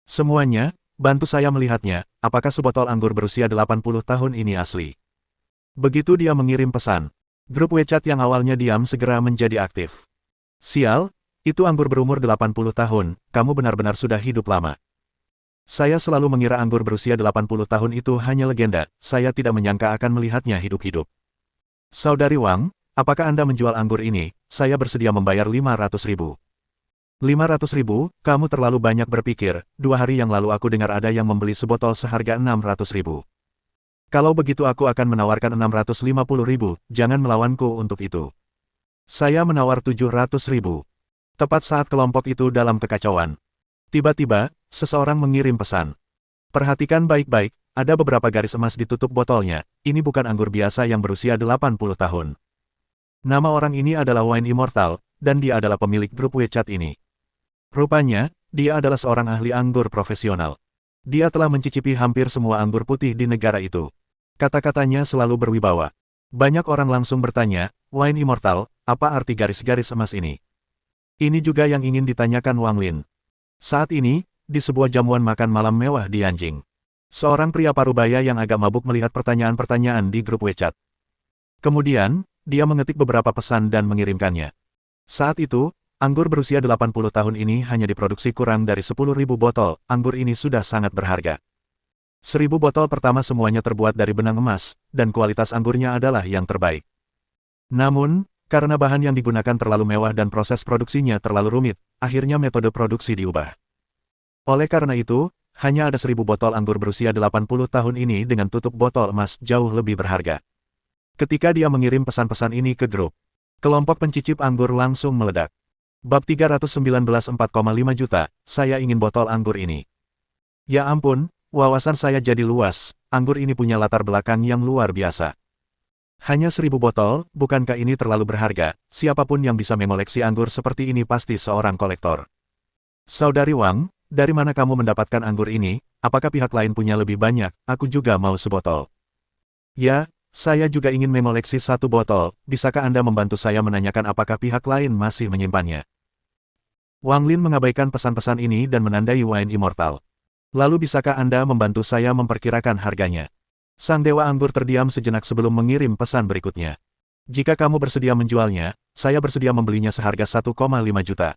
"Semuanya, bantu saya melihatnya, apakah sebotol anggur berusia 80 tahun ini asli." Begitu dia mengirim pesan, grup WeChat yang awalnya diam segera menjadi aktif. "Sial, itu anggur berumur 80 tahun, kamu benar-benar sudah hidup lama. Saya selalu mengira anggur berusia 80 tahun itu hanya legenda, saya tidak menyangka akan melihatnya hidup-hidup. Saudari Wang, apakah Anda menjual anggur ini? Saya bersedia membayar 500.000. 500.000, kamu terlalu banyak berpikir, 2 hari yang lalu aku dengar ada yang membeli sebotol seharga 600.000. Kalau begitu aku akan menawarkan 650.000, jangan melawanku untuk itu. Saya menawar 700.000. Tepat saat kelompok itu dalam kekacauan. Tiba-tiba, seseorang mengirim pesan. "Perhatikan baik-baik, ada beberapa garis emas di tutup botolnya, ini bukan anggur biasa yang berusia 80 tahun. Nama orang ini adalah Wine Immortal, dan dia adalah pemilik grup WeChat ini. Rupanya, dia adalah seorang ahli anggur profesional. Dia telah mencicipi hampir semua anggur putih di negara itu." Kata-katanya selalu berwibawa. Banyak orang langsung bertanya, "Wine Immortal, apa arti garis-garis emas ini?" Ini juga yang ingin ditanyakan Wang Lin. Saat ini, di sebuah jamuan makan malam mewah di Yanjing, seorang pria parubaya yang agak mabuk melihat pertanyaan-pertanyaan di grup WeChat. Kemudian, dia mengetik beberapa pesan dan mengirimkannya. Saat itu, anggur berusia 80 tahun ini hanya diproduksi kurang dari 10.000 botol, anggur ini sudah sangat berharga. 1.000 botol pertama semuanya terbuat dari benang emas, dan kualitas anggurnya adalah yang terbaik. Namun, karena bahan yang digunakan terlalu mewah dan proses produksinya terlalu rumit, akhirnya metode produksi diubah. Oleh karena itu, hanya ada 1000 botol anggur berusia 80 tahun ini dengan tutup botol emas jauh lebih berharga. Ketika dia mengirim pesan-pesan ini ke grup, kelompok pencicip anggur langsung meledak. Bab 319 4,5 juta, saya ingin botol anggur ini. Ya ampun, wawasan saya jadi luas, anggur ini punya latar belakang yang luar biasa. Hanya 1000 botol, bukankah ini terlalu berharga? Siapapun yang bisa mengoleksi anggur seperti ini pasti seorang kolektor. Saudari Wang, dari mana kamu mendapatkan anggur ini? Apakah pihak lain punya lebih banyak? Aku juga mau sebotol. Ya, saya juga ingin mengoleksi 1 botol. Bisakah Anda membantu saya menanyakan apakah pihak lain masih menyimpannya? Wang Lin mengabaikan pesan-pesan ini dan menandai Wine Immortal. Lalu bisakah Anda membantu saya memperkirakan harganya? Sang Dewa Anggur terdiam sejenak sebelum mengirim pesan berikutnya. Jika kamu bersedia menjualnya, saya bersedia membelinya seharga 1,5 juta.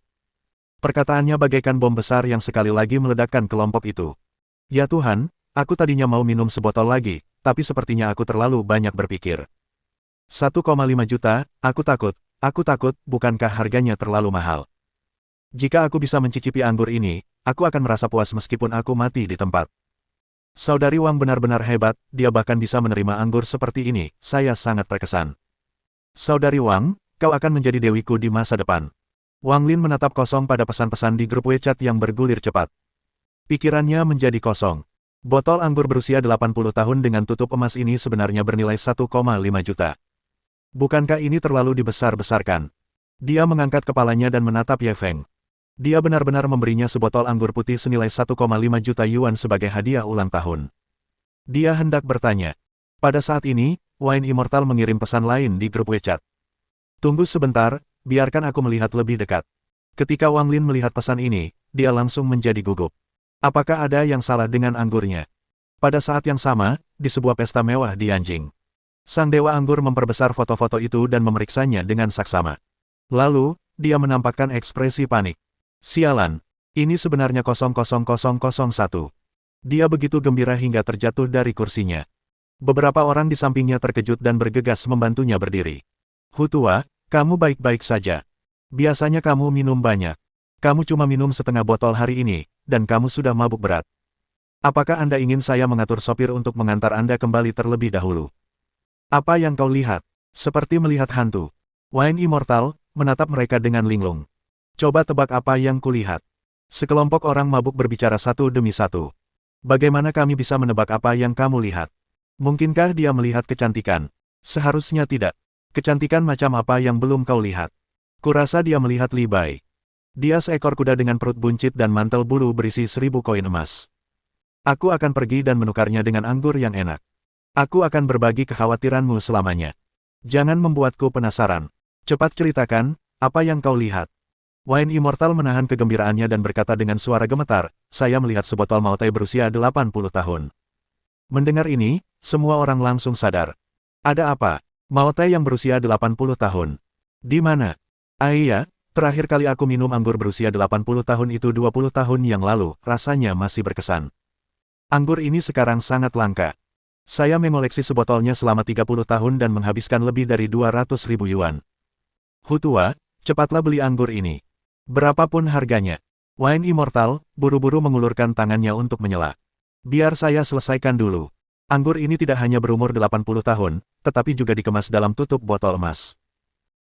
Perkataannya bagaikan bom besar yang sekali lagi meledakkan kelompok itu. Ya Tuhan, aku tadinya mau minum sebotol lagi, tapi sepertinya aku terlalu banyak berpikir. 1,5 juta, aku takut, bukankah harganya terlalu mahal? Jika aku bisa mencicipi anggur ini, aku akan merasa puas meskipun aku mati di tempat. Saudari Wang benar-benar hebat, dia bahkan bisa menerima anggur seperti ini, saya sangat terkesan. Saudari Wang, kau akan menjadi dewiku di masa depan. Wang Lin menatap kosong pada pesan-pesan di grup WeChat yang bergulir cepat. Pikirannya menjadi kosong. Botol anggur berusia 80 tahun dengan tutup emas ini sebenarnya bernilai 1,5 juta. Bukankah ini terlalu dibesar-besarkan? Dia mengangkat kepalanya dan menatap Ye Feng. Dia benar-benar memberinya sebotol anggur putih senilai 1,5 juta yuan sebagai hadiah ulang tahun. Dia hendak bertanya. Pada saat ini, Wine Immortal mengirim pesan lain di grup WeChat. Tunggu sebentar, biarkan aku melihat lebih dekat. Ketika Wang Lin melihat pesan ini, dia langsung menjadi gugup. Apakah ada yang salah dengan anggurnya? Pada saat yang sama, di sebuah pesta mewah di Yanjing, Sang Dewa Anggur memperbesar foto-foto itu dan memeriksanya dengan saksama. Lalu, dia menampakkan ekspresi panik. Sialan, ini sebenarnya 0,0001. Dia begitu gembira hingga terjatuh dari kursinya. Beberapa orang di sampingnya terkejut dan bergegas membantunya berdiri. Hutua, kamu baik-baik saja. Biasanya kamu minum banyak. Kamu cuma minum setengah botol hari ini, dan kamu sudah mabuk berat. Apakah Anda ingin saya mengatur sopir untuk mengantar Anda kembali terlebih dahulu? Apa yang kau lihat? Seperti melihat hantu. Wine Immortal menatap mereka dengan linglung. Coba tebak apa yang kulihat. Sekelompok orang mabuk berbicara satu demi satu. Bagaimana kami bisa menebak apa yang kamu lihat? Mungkinkah dia melihat kecantikan? Seharusnya tidak. Kecantikan macam apa yang belum kau lihat? Kurasa dia melihat Li Bai. Dia seekor kuda dengan perut buncit dan mantel bulu berisi 1000 koin emas. Aku akan pergi dan menukarnya dengan anggur yang enak. Aku akan berbagi kekhawatiranmu selamanya. Jangan membuatku penasaran. Cepat ceritakan, apa yang kau lihat? Wine Immortal menahan kegembiraannya dan berkata dengan suara gemetar, saya melihat sebotol Maotai berusia 80 tahun. Mendengar ini, semua orang langsung sadar. Ada apa? Maotai yang berusia 80 tahun. Di mana? Iya, terakhir kali aku minum anggur berusia 80 tahun itu 20 tahun yang lalu, rasanya masih berkesan. Anggur ini sekarang sangat langka. Saya mengoleksi sebotolnya selama 30 tahun dan menghabiskan lebih dari 200.000 yuan. Hutua, cepatlah beli anggur ini. Berapapun harganya. Wine Immortal buru-buru mengulurkan tangannya untuk menyela. Biar saya selesaikan dulu. Anggur ini tidak hanya berumur 80 tahun, tetapi juga dikemas dalam tutup botol emas.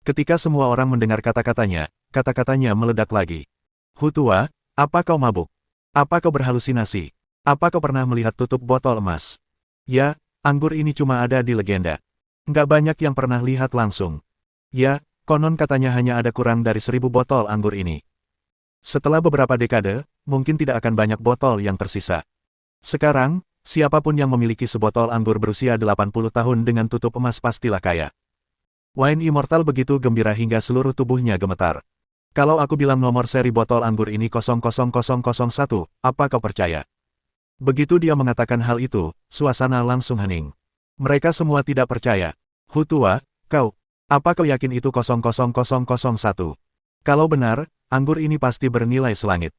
Ketika semua orang mendengar kata-katanya, kata-katanya meledak lagi. Hutua, apa kau mabuk? Apa kau berhalusinasi? Apa kau pernah melihat tutup botol emas? Ya, anggur ini cuma ada di legenda. Nggak banyak yang pernah lihat langsung. Ya, konon katanya hanya ada kurang dari 1000 botol anggur ini. Setelah beberapa dekade, mungkin tidak akan banyak botol yang tersisa. Sekarang, siapapun yang memiliki sebotol anggur berusia 80 tahun dengan tutup emas pastilah kaya. Wine Immortal begitu gembira hingga seluruh tubuhnya gemetar. Kalau aku bilang nomor seri botol anggur ini 00001, apa kau percaya? Begitu dia mengatakan hal itu, suasana langsung hening. Mereka semua tidak percaya. Hutua, apa kau yakin itu 00001? Kalau benar, anggur ini pasti bernilai selangit.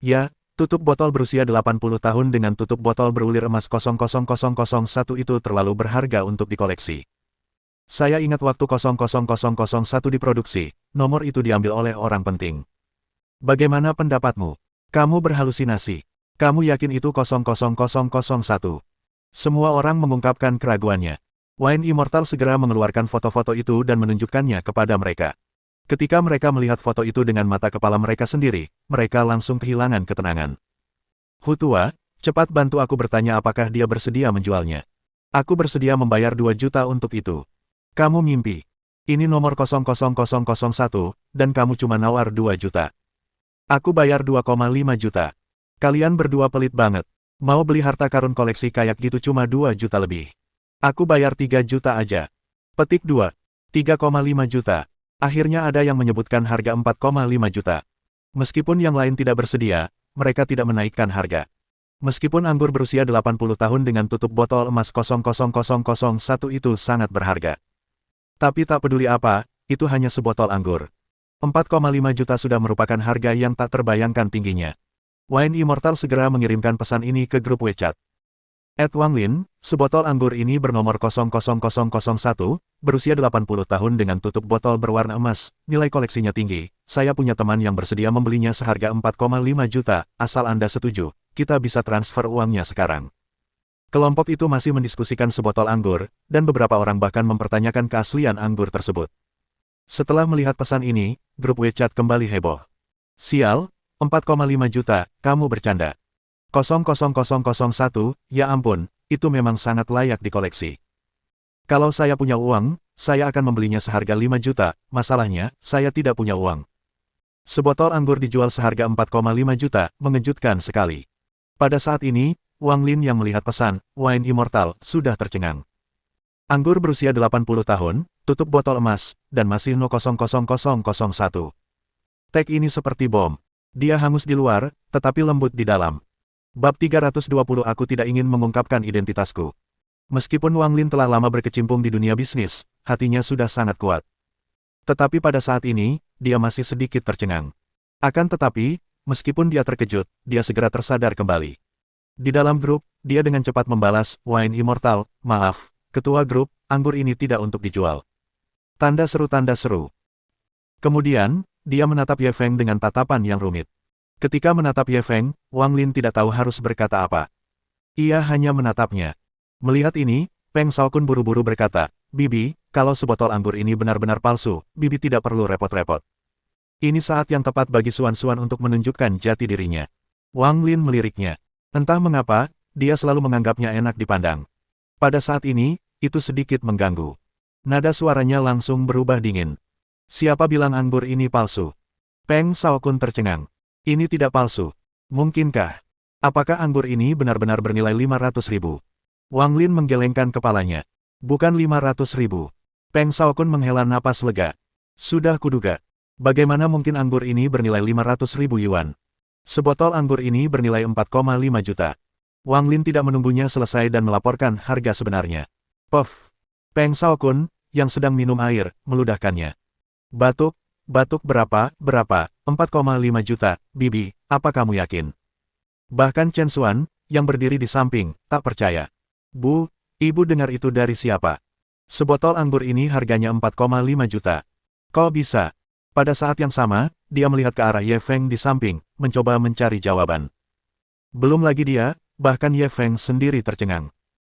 Ya, tutup botol berusia 80 tahun dengan tutup botol berulir emas 00001 itu terlalu berharga untuk dikoleksi. Saya ingat waktu 00001 diproduksi, nomor itu diambil oleh orang penting. Bagaimana pendapatmu? Kamu berhalusinasi. Kamu yakin itu 00001? Semua orang mengungkapkan keraguannya. Wine Immortal segera mengeluarkan foto-foto itu dan menunjukkannya kepada mereka. Ketika mereka melihat foto itu dengan mata kepala mereka sendiri, mereka langsung kehilangan ketenangan. Hutua, cepat bantu aku bertanya apakah dia bersedia menjualnya. Aku bersedia membayar 2 juta untuk itu. Kamu mimpi. Ini nomor 00001, dan kamu cuma nawar 2 juta. Aku bayar 2,5 juta. Kalian berdua pelit banget. Mau beli harta karun koleksi kayak gitu cuma 2 juta lebih. Aku bayar 3 juta aja. Petik 2. 3,5 juta. Akhirnya ada yang menyebutkan harga 4,5 juta. Meskipun yang lain tidak bersedia, mereka tidak menaikkan harga. Meskipun anggur berusia 80 tahun dengan tutup botol emas 00001 itu sangat berharga. Tapi tak peduli apa, itu hanya sebotol anggur. 4,5 juta sudah merupakan harga yang tak terbayangkan tingginya. Wine Immortal segera mengirimkan pesan ini ke grup WeChat. @Wanglin, sebotol anggur ini bernomor 00001, berusia 80 tahun dengan tutup botol berwarna emas, nilai koleksinya tinggi. Saya punya teman yang bersedia membelinya seharga 4,5 juta, asal Anda setuju, kita bisa transfer uangnya sekarang. Kelompok itu masih mendiskusikan sebotol anggur, dan beberapa orang bahkan mempertanyakan keaslian anggur tersebut. Setelah melihat pesan ini, grup WeChat kembali heboh. Sial, 4,5 juta, kamu bercanda. 00001, ya ampun, itu memang sangat layak dikoleksi. Kalau saya punya uang, saya akan membelinya seharga 5 juta, masalahnya, saya tidak punya uang. Sebotol anggur dijual seharga 4,5 juta, mengejutkan sekali. Pada saat ini, Wanglin yang melihat pesan, Wine Immortal, sudah tercengang. Anggur berusia 80 tahun, tutup botol emas, dan masih 0,00001. Tag ini seperti bom. Dia hangus di luar, tetapi lembut di dalam. Bab 320 Aku tidak ingin mengungkapkan identitasku. Meskipun Wanglin telah lama berkecimpung di dunia bisnis, hatinya sudah sangat kuat. Tetapi pada saat ini, dia masih sedikit tercengang. Akan tetapi, meskipun dia terkejut, dia segera tersadar kembali. Di dalam grup, dia dengan cepat membalas, Wine Immortal, maaf. Ketua grup, anggur ini tidak untuk dijual. Tanda seru tanda seru. Kemudian, dia menatap Ye Feng dengan tatapan yang rumit. Ketika menatap Ye Feng, Wanglin tidak tahu harus berkata apa. Ia hanya menatapnya. Melihat ini, Peng Shaokun buru-buru berkata, Bibi, kalau sebotol anggur ini benar-benar palsu, Bibi tidak perlu repot-repot. Ini saat yang tepat bagi Suan-Suan untuk menunjukkan jati dirinya. Wanglin meliriknya. Entah mengapa, dia selalu menganggapnya enak dipandang. Pada saat ini, itu sedikit mengganggu. Nada suaranya langsung berubah dingin. Siapa bilang anggur ini palsu? Peng Shaokun tercengang. Ini tidak palsu. Mungkinkah? Apakah anggur ini benar-benar bernilai 500.000? Wanglin menggelengkan kepalanya. Bukan 500.000. Peng Shaokun menghela napas lega. Sudah kuduga. Bagaimana mungkin anggur ini bernilai 500.000 yuan? Sebotol anggur ini bernilai 4,5 juta. Wanglin tidak menunggunya selesai dan melaporkan harga sebenarnya. Puff. Peng Shaokun, yang sedang minum air, meludahkannya. Batuk, berapa, 4,5 juta, Bibi, apa kamu yakin? Bahkan Chen Xuan, yang berdiri di samping, tak percaya. Bu, ibu dengar itu dari siapa? Sebotol anggur ini harganya 4,5 juta. Kok bisa? Pada saat yang sama, dia melihat ke arah Ye Feng di samping, mencoba mencari jawaban. Belum lagi dia, bahkan Ye Feng sendiri tercengang.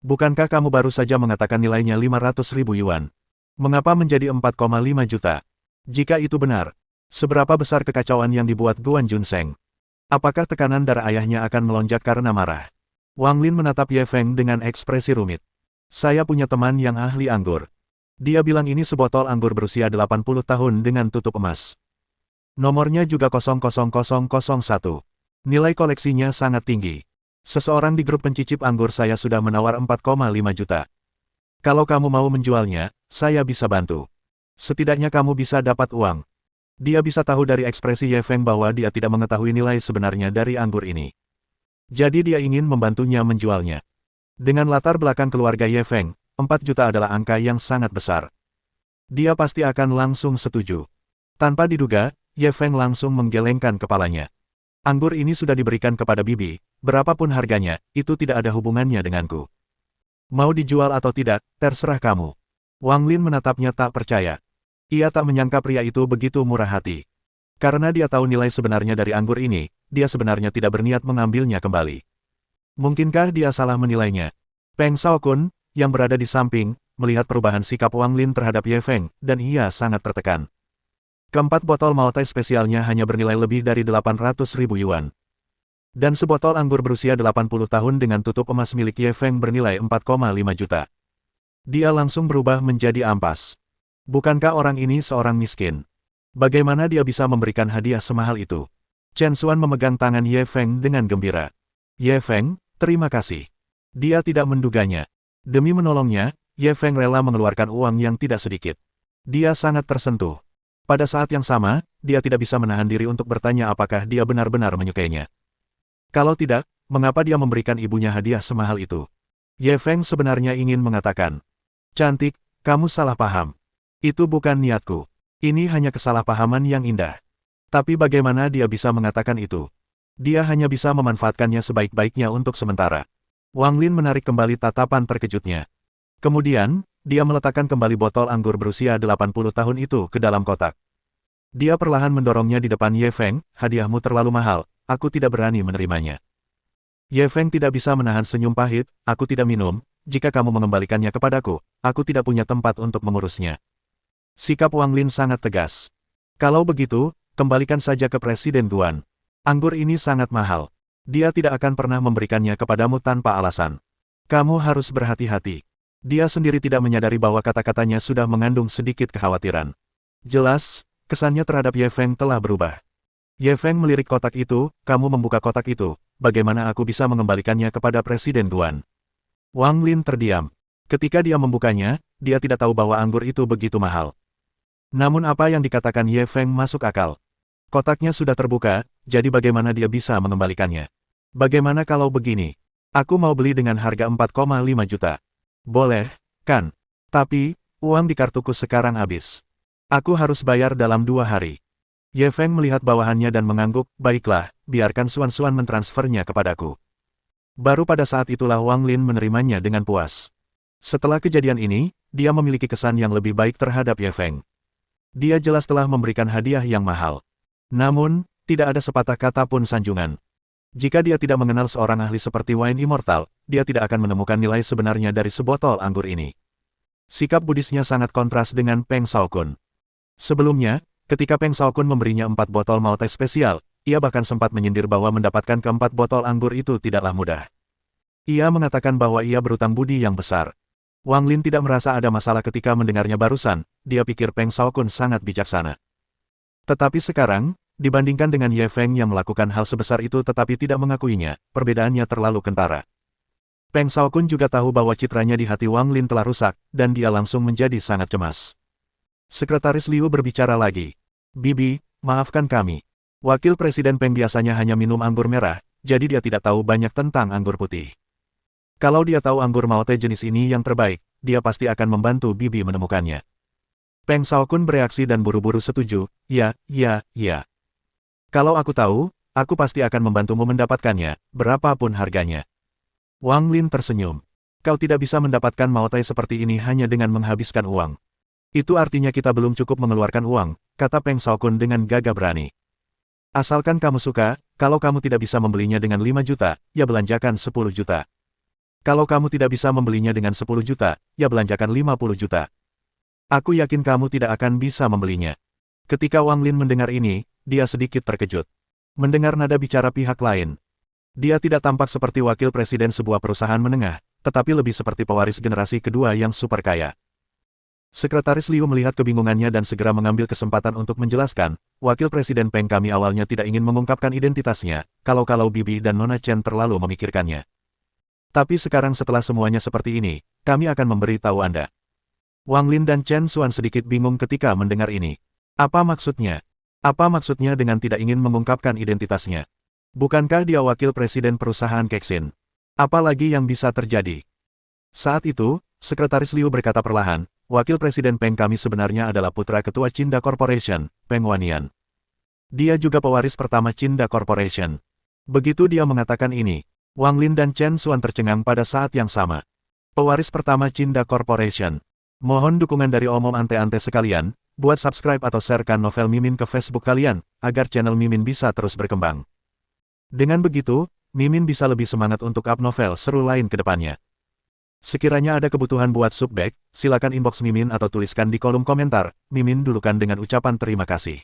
Bukankah kamu baru saja mengatakan nilainya 500.000 yuan? Mengapa menjadi 4,5 juta? Jika itu benar, seberapa besar kekacauan yang dibuat Guan Junseng? Apakah tekanan darah ayahnya akan melonjak karena marah? Wanglin menatap Ye Feng dengan ekspresi rumit. Saya punya teman yang ahli anggur. Dia bilang ini sebotol anggur berusia 80 tahun dengan tutup emas. Nomornya juga 00001. Nilai koleksinya sangat tinggi. Seseorang di grup pencicip anggur saya sudah menawar 4,5 juta. Kalau kamu mau menjualnya, saya bisa bantu. Setidaknya kamu bisa dapat uang. Dia bisa tahu dari ekspresi Ye Feng bahwa dia tidak mengetahui nilai sebenarnya dari anggur ini. Jadi dia ingin membantunya menjualnya. Dengan latar belakang keluarga Ye Feng, 4 juta adalah angka yang sangat besar. Dia pasti akan langsung setuju. Tanpa diduga, Ye Feng langsung menggelengkan kepalanya. Anggur ini sudah diberikan kepada Bibi, berapapun harganya, itu tidak ada hubungannya denganku. Mau dijual atau tidak, terserah kamu. Wanglin menatapnya tak percaya. Ia tak menyangka pria itu begitu murah hati. Karena dia tahu nilai sebenarnya dari anggur ini, dia sebenarnya tidak berniat mengambilnya kembali. Mungkinkah dia salah menilainya? Peng Shaokun, yang berada di samping, melihat perubahan sikap Wang Lin terhadap Ye Feng, dan ia sangat tertekan. Keempat botol Maotai spesialnya hanya bernilai lebih dari 800.000 yuan. Dan sebotol anggur berusia 80 tahun dengan tutup emas milik Ye Feng bernilai 4,5 juta. Dia langsung berubah menjadi ampas. Bukankah orang ini seorang miskin? Bagaimana dia bisa memberikan hadiah semahal itu? Chen Xuan memegang tangan Ye Feng dengan gembira. Ye Feng, terima kasih. Dia tidak menduganya. Demi menolongnya, Ye Feng rela mengeluarkan uang yang tidak sedikit. Dia sangat tersentuh. Pada saat yang sama, dia tidak bisa menahan diri untuk bertanya apakah dia benar-benar menyukainya. Kalau tidak, mengapa dia memberikan ibunya hadiah semahal itu? Ye Feng sebenarnya ingin mengatakan, "Cantik, kamu salah paham. Itu bukan niatku. Ini hanya kesalahpahaman yang indah." Tapi bagaimana dia bisa mengatakan itu? Dia hanya bisa memanfaatkannya sebaik-baiknya untuk sementara. Wang Lin menarik kembali tatapan terkejutnya. Kemudian, dia meletakkan kembali botol anggur berusia 80 tahun itu ke dalam kotak. Dia perlahan mendorongnya di depan Ye Feng, "Hadiahmu terlalu mahal, aku tidak berani menerimanya." Ye Feng tidak bisa menahan senyum pahit, "Aku tidak minum, jika kamu mengembalikannya kepadaku, aku tidak punya tempat untuk mengurusnya." Sikap Wang Lin sangat tegas. "Kalau begitu, kembalikan saja ke Presiden Guan. Anggur ini sangat mahal. Dia tidak akan pernah memberikannya kepadamu tanpa alasan. Kamu harus berhati-hati." Dia sendiri tidak menyadari bahwa kata-katanya sudah mengandung sedikit kekhawatiran. Jelas, kesannya terhadap Ye Feng telah berubah. Ye Feng melirik kotak itu, "Kamu membuka kotak itu, bagaimana aku bisa mengembalikannya kepada Presiden Guan?" Wang Lin terdiam. Ketika dia membukanya, dia tidak tahu bahwa anggur itu begitu mahal. Namun apa yang dikatakan Ye Feng masuk akal. Kotaknya sudah terbuka, jadi bagaimana dia bisa mengembalikannya? "Bagaimana kalau begini? Aku mau beli dengan harga 4,5 juta. Boleh, kan? Tapi, uang di kartuku sekarang habis. Aku harus bayar dalam 2 hari. Ye Feng melihat bawahannya dan mengangguk, "Baiklah, biarkan Xuan mentransfernya kepadaku." Baru pada saat itulah Wang Lin menerimanya dengan puas. Setelah kejadian ini, dia memiliki kesan yang lebih baik terhadap Ye Feng. Dia jelas telah memberikan hadiah yang mahal. Namun, tidak ada sepatah kata pun sanjungan. Jika dia tidak mengenal seorang ahli seperti Wine Immortal, dia tidak akan menemukan nilai sebenarnya dari sebotol anggur ini. Sikap Buddhisnya sangat kontras dengan Peng Shaokun. Sebelumnya, ketika Peng Shaokun memberinya 4 botol Maotai spesial, ia bahkan sempat menyindir bahwa mendapatkan keempat botol anggur itu tidaklah mudah. Ia mengatakan bahwa ia berutang budi yang besar. Wang Lin tidak merasa ada masalah ketika mendengarnya barusan, dia pikir Peng Shaokun sangat bijaksana. Tetapi sekarang, dibandingkan dengan Ye Feng yang melakukan hal sebesar itu tetapi tidak mengakuinya, perbedaannya terlalu kentara. Peng Shaokun juga tahu bahwa citranya di hati Wang Lin telah rusak, dan dia langsung menjadi sangat cemas. Sekretaris Liu berbicara lagi. "Bibi, maafkan kami. Wakil Presiden Peng biasanya hanya minum anggur merah, jadi dia tidak tahu banyak tentang anggur putih. Kalau dia tahu anggur Maotai jenis ini yang terbaik, dia pasti akan membantu Bibi menemukannya." Peng Shaokun bereaksi dan buru-buru setuju, "Ya. Kalau aku tahu, aku pasti akan membantumu mendapatkannya, berapapun harganya." Wang Lin tersenyum. "Kau tidak bisa mendapatkan Maotai seperti ini hanya dengan menghabiskan uang. Itu artinya kita belum cukup mengeluarkan uang," kata Peng Shaokun dengan gagah berani. "Asalkan kamu suka, kalau kamu tidak bisa membelinya dengan 5 juta, ya belanjakan 10 juta. Kalau kamu tidak bisa membelinya dengan 10 juta, ya belanjakan 50 juta. Aku yakin kamu tidak akan bisa membelinya." Ketika Wang Lin mendengar ini, dia sedikit terkejut. Mendengar nada bicara pihak lain. Dia tidak tampak seperti wakil presiden sebuah perusahaan menengah, tetapi lebih seperti pewaris generasi kedua yang super kaya. Sekretaris Liu melihat kebingungannya dan segera mengambil kesempatan untuk menjelaskan, "Wakil Presiden Peng kami awalnya tidak ingin mengungkapkan identitasnya, kalau-kalau Bibi dan Nona Chen terlalu memikirkannya. Tapi sekarang setelah semuanya seperti ini, kami akan memberi tahu Anda." Wang Lin dan Chen Xuan sedikit bingung ketika mendengar ini. Apa maksudnya? Apa maksudnya dengan tidak ingin mengungkapkan identitasnya? Bukankah dia wakil presiden perusahaan Kexin? Apalagi yang bisa terjadi? Saat itu, Sekretaris Liu berkata perlahan, "Wakil Presiden Peng kami sebenarnya adalah putra ketua Cinda Corporation, Peng Wanian. Dia juga pewaris pertama Cinda Corporation." Begitu dia mengatakan ini, Wang Lin dan Chen Xuan tercengang pada saat yang sama. Pewaris pertama Cinda Corporation. Mohon dukungan dari omom ante-ante sekalian, Buat subscribe atau sharekan novel Mimin ke Facebook kalian, agar channel Mimin bisa terus berkembang. Dengan begitu, Mimin bisa lebih semangat untuk up novel seru lain ke depannya. Sekiranya ada kebutuhan buat subback, silakan inbox Mimin atau tuliskan di kolom komentar. Mimin dulukan dengan ucapan terima kasih.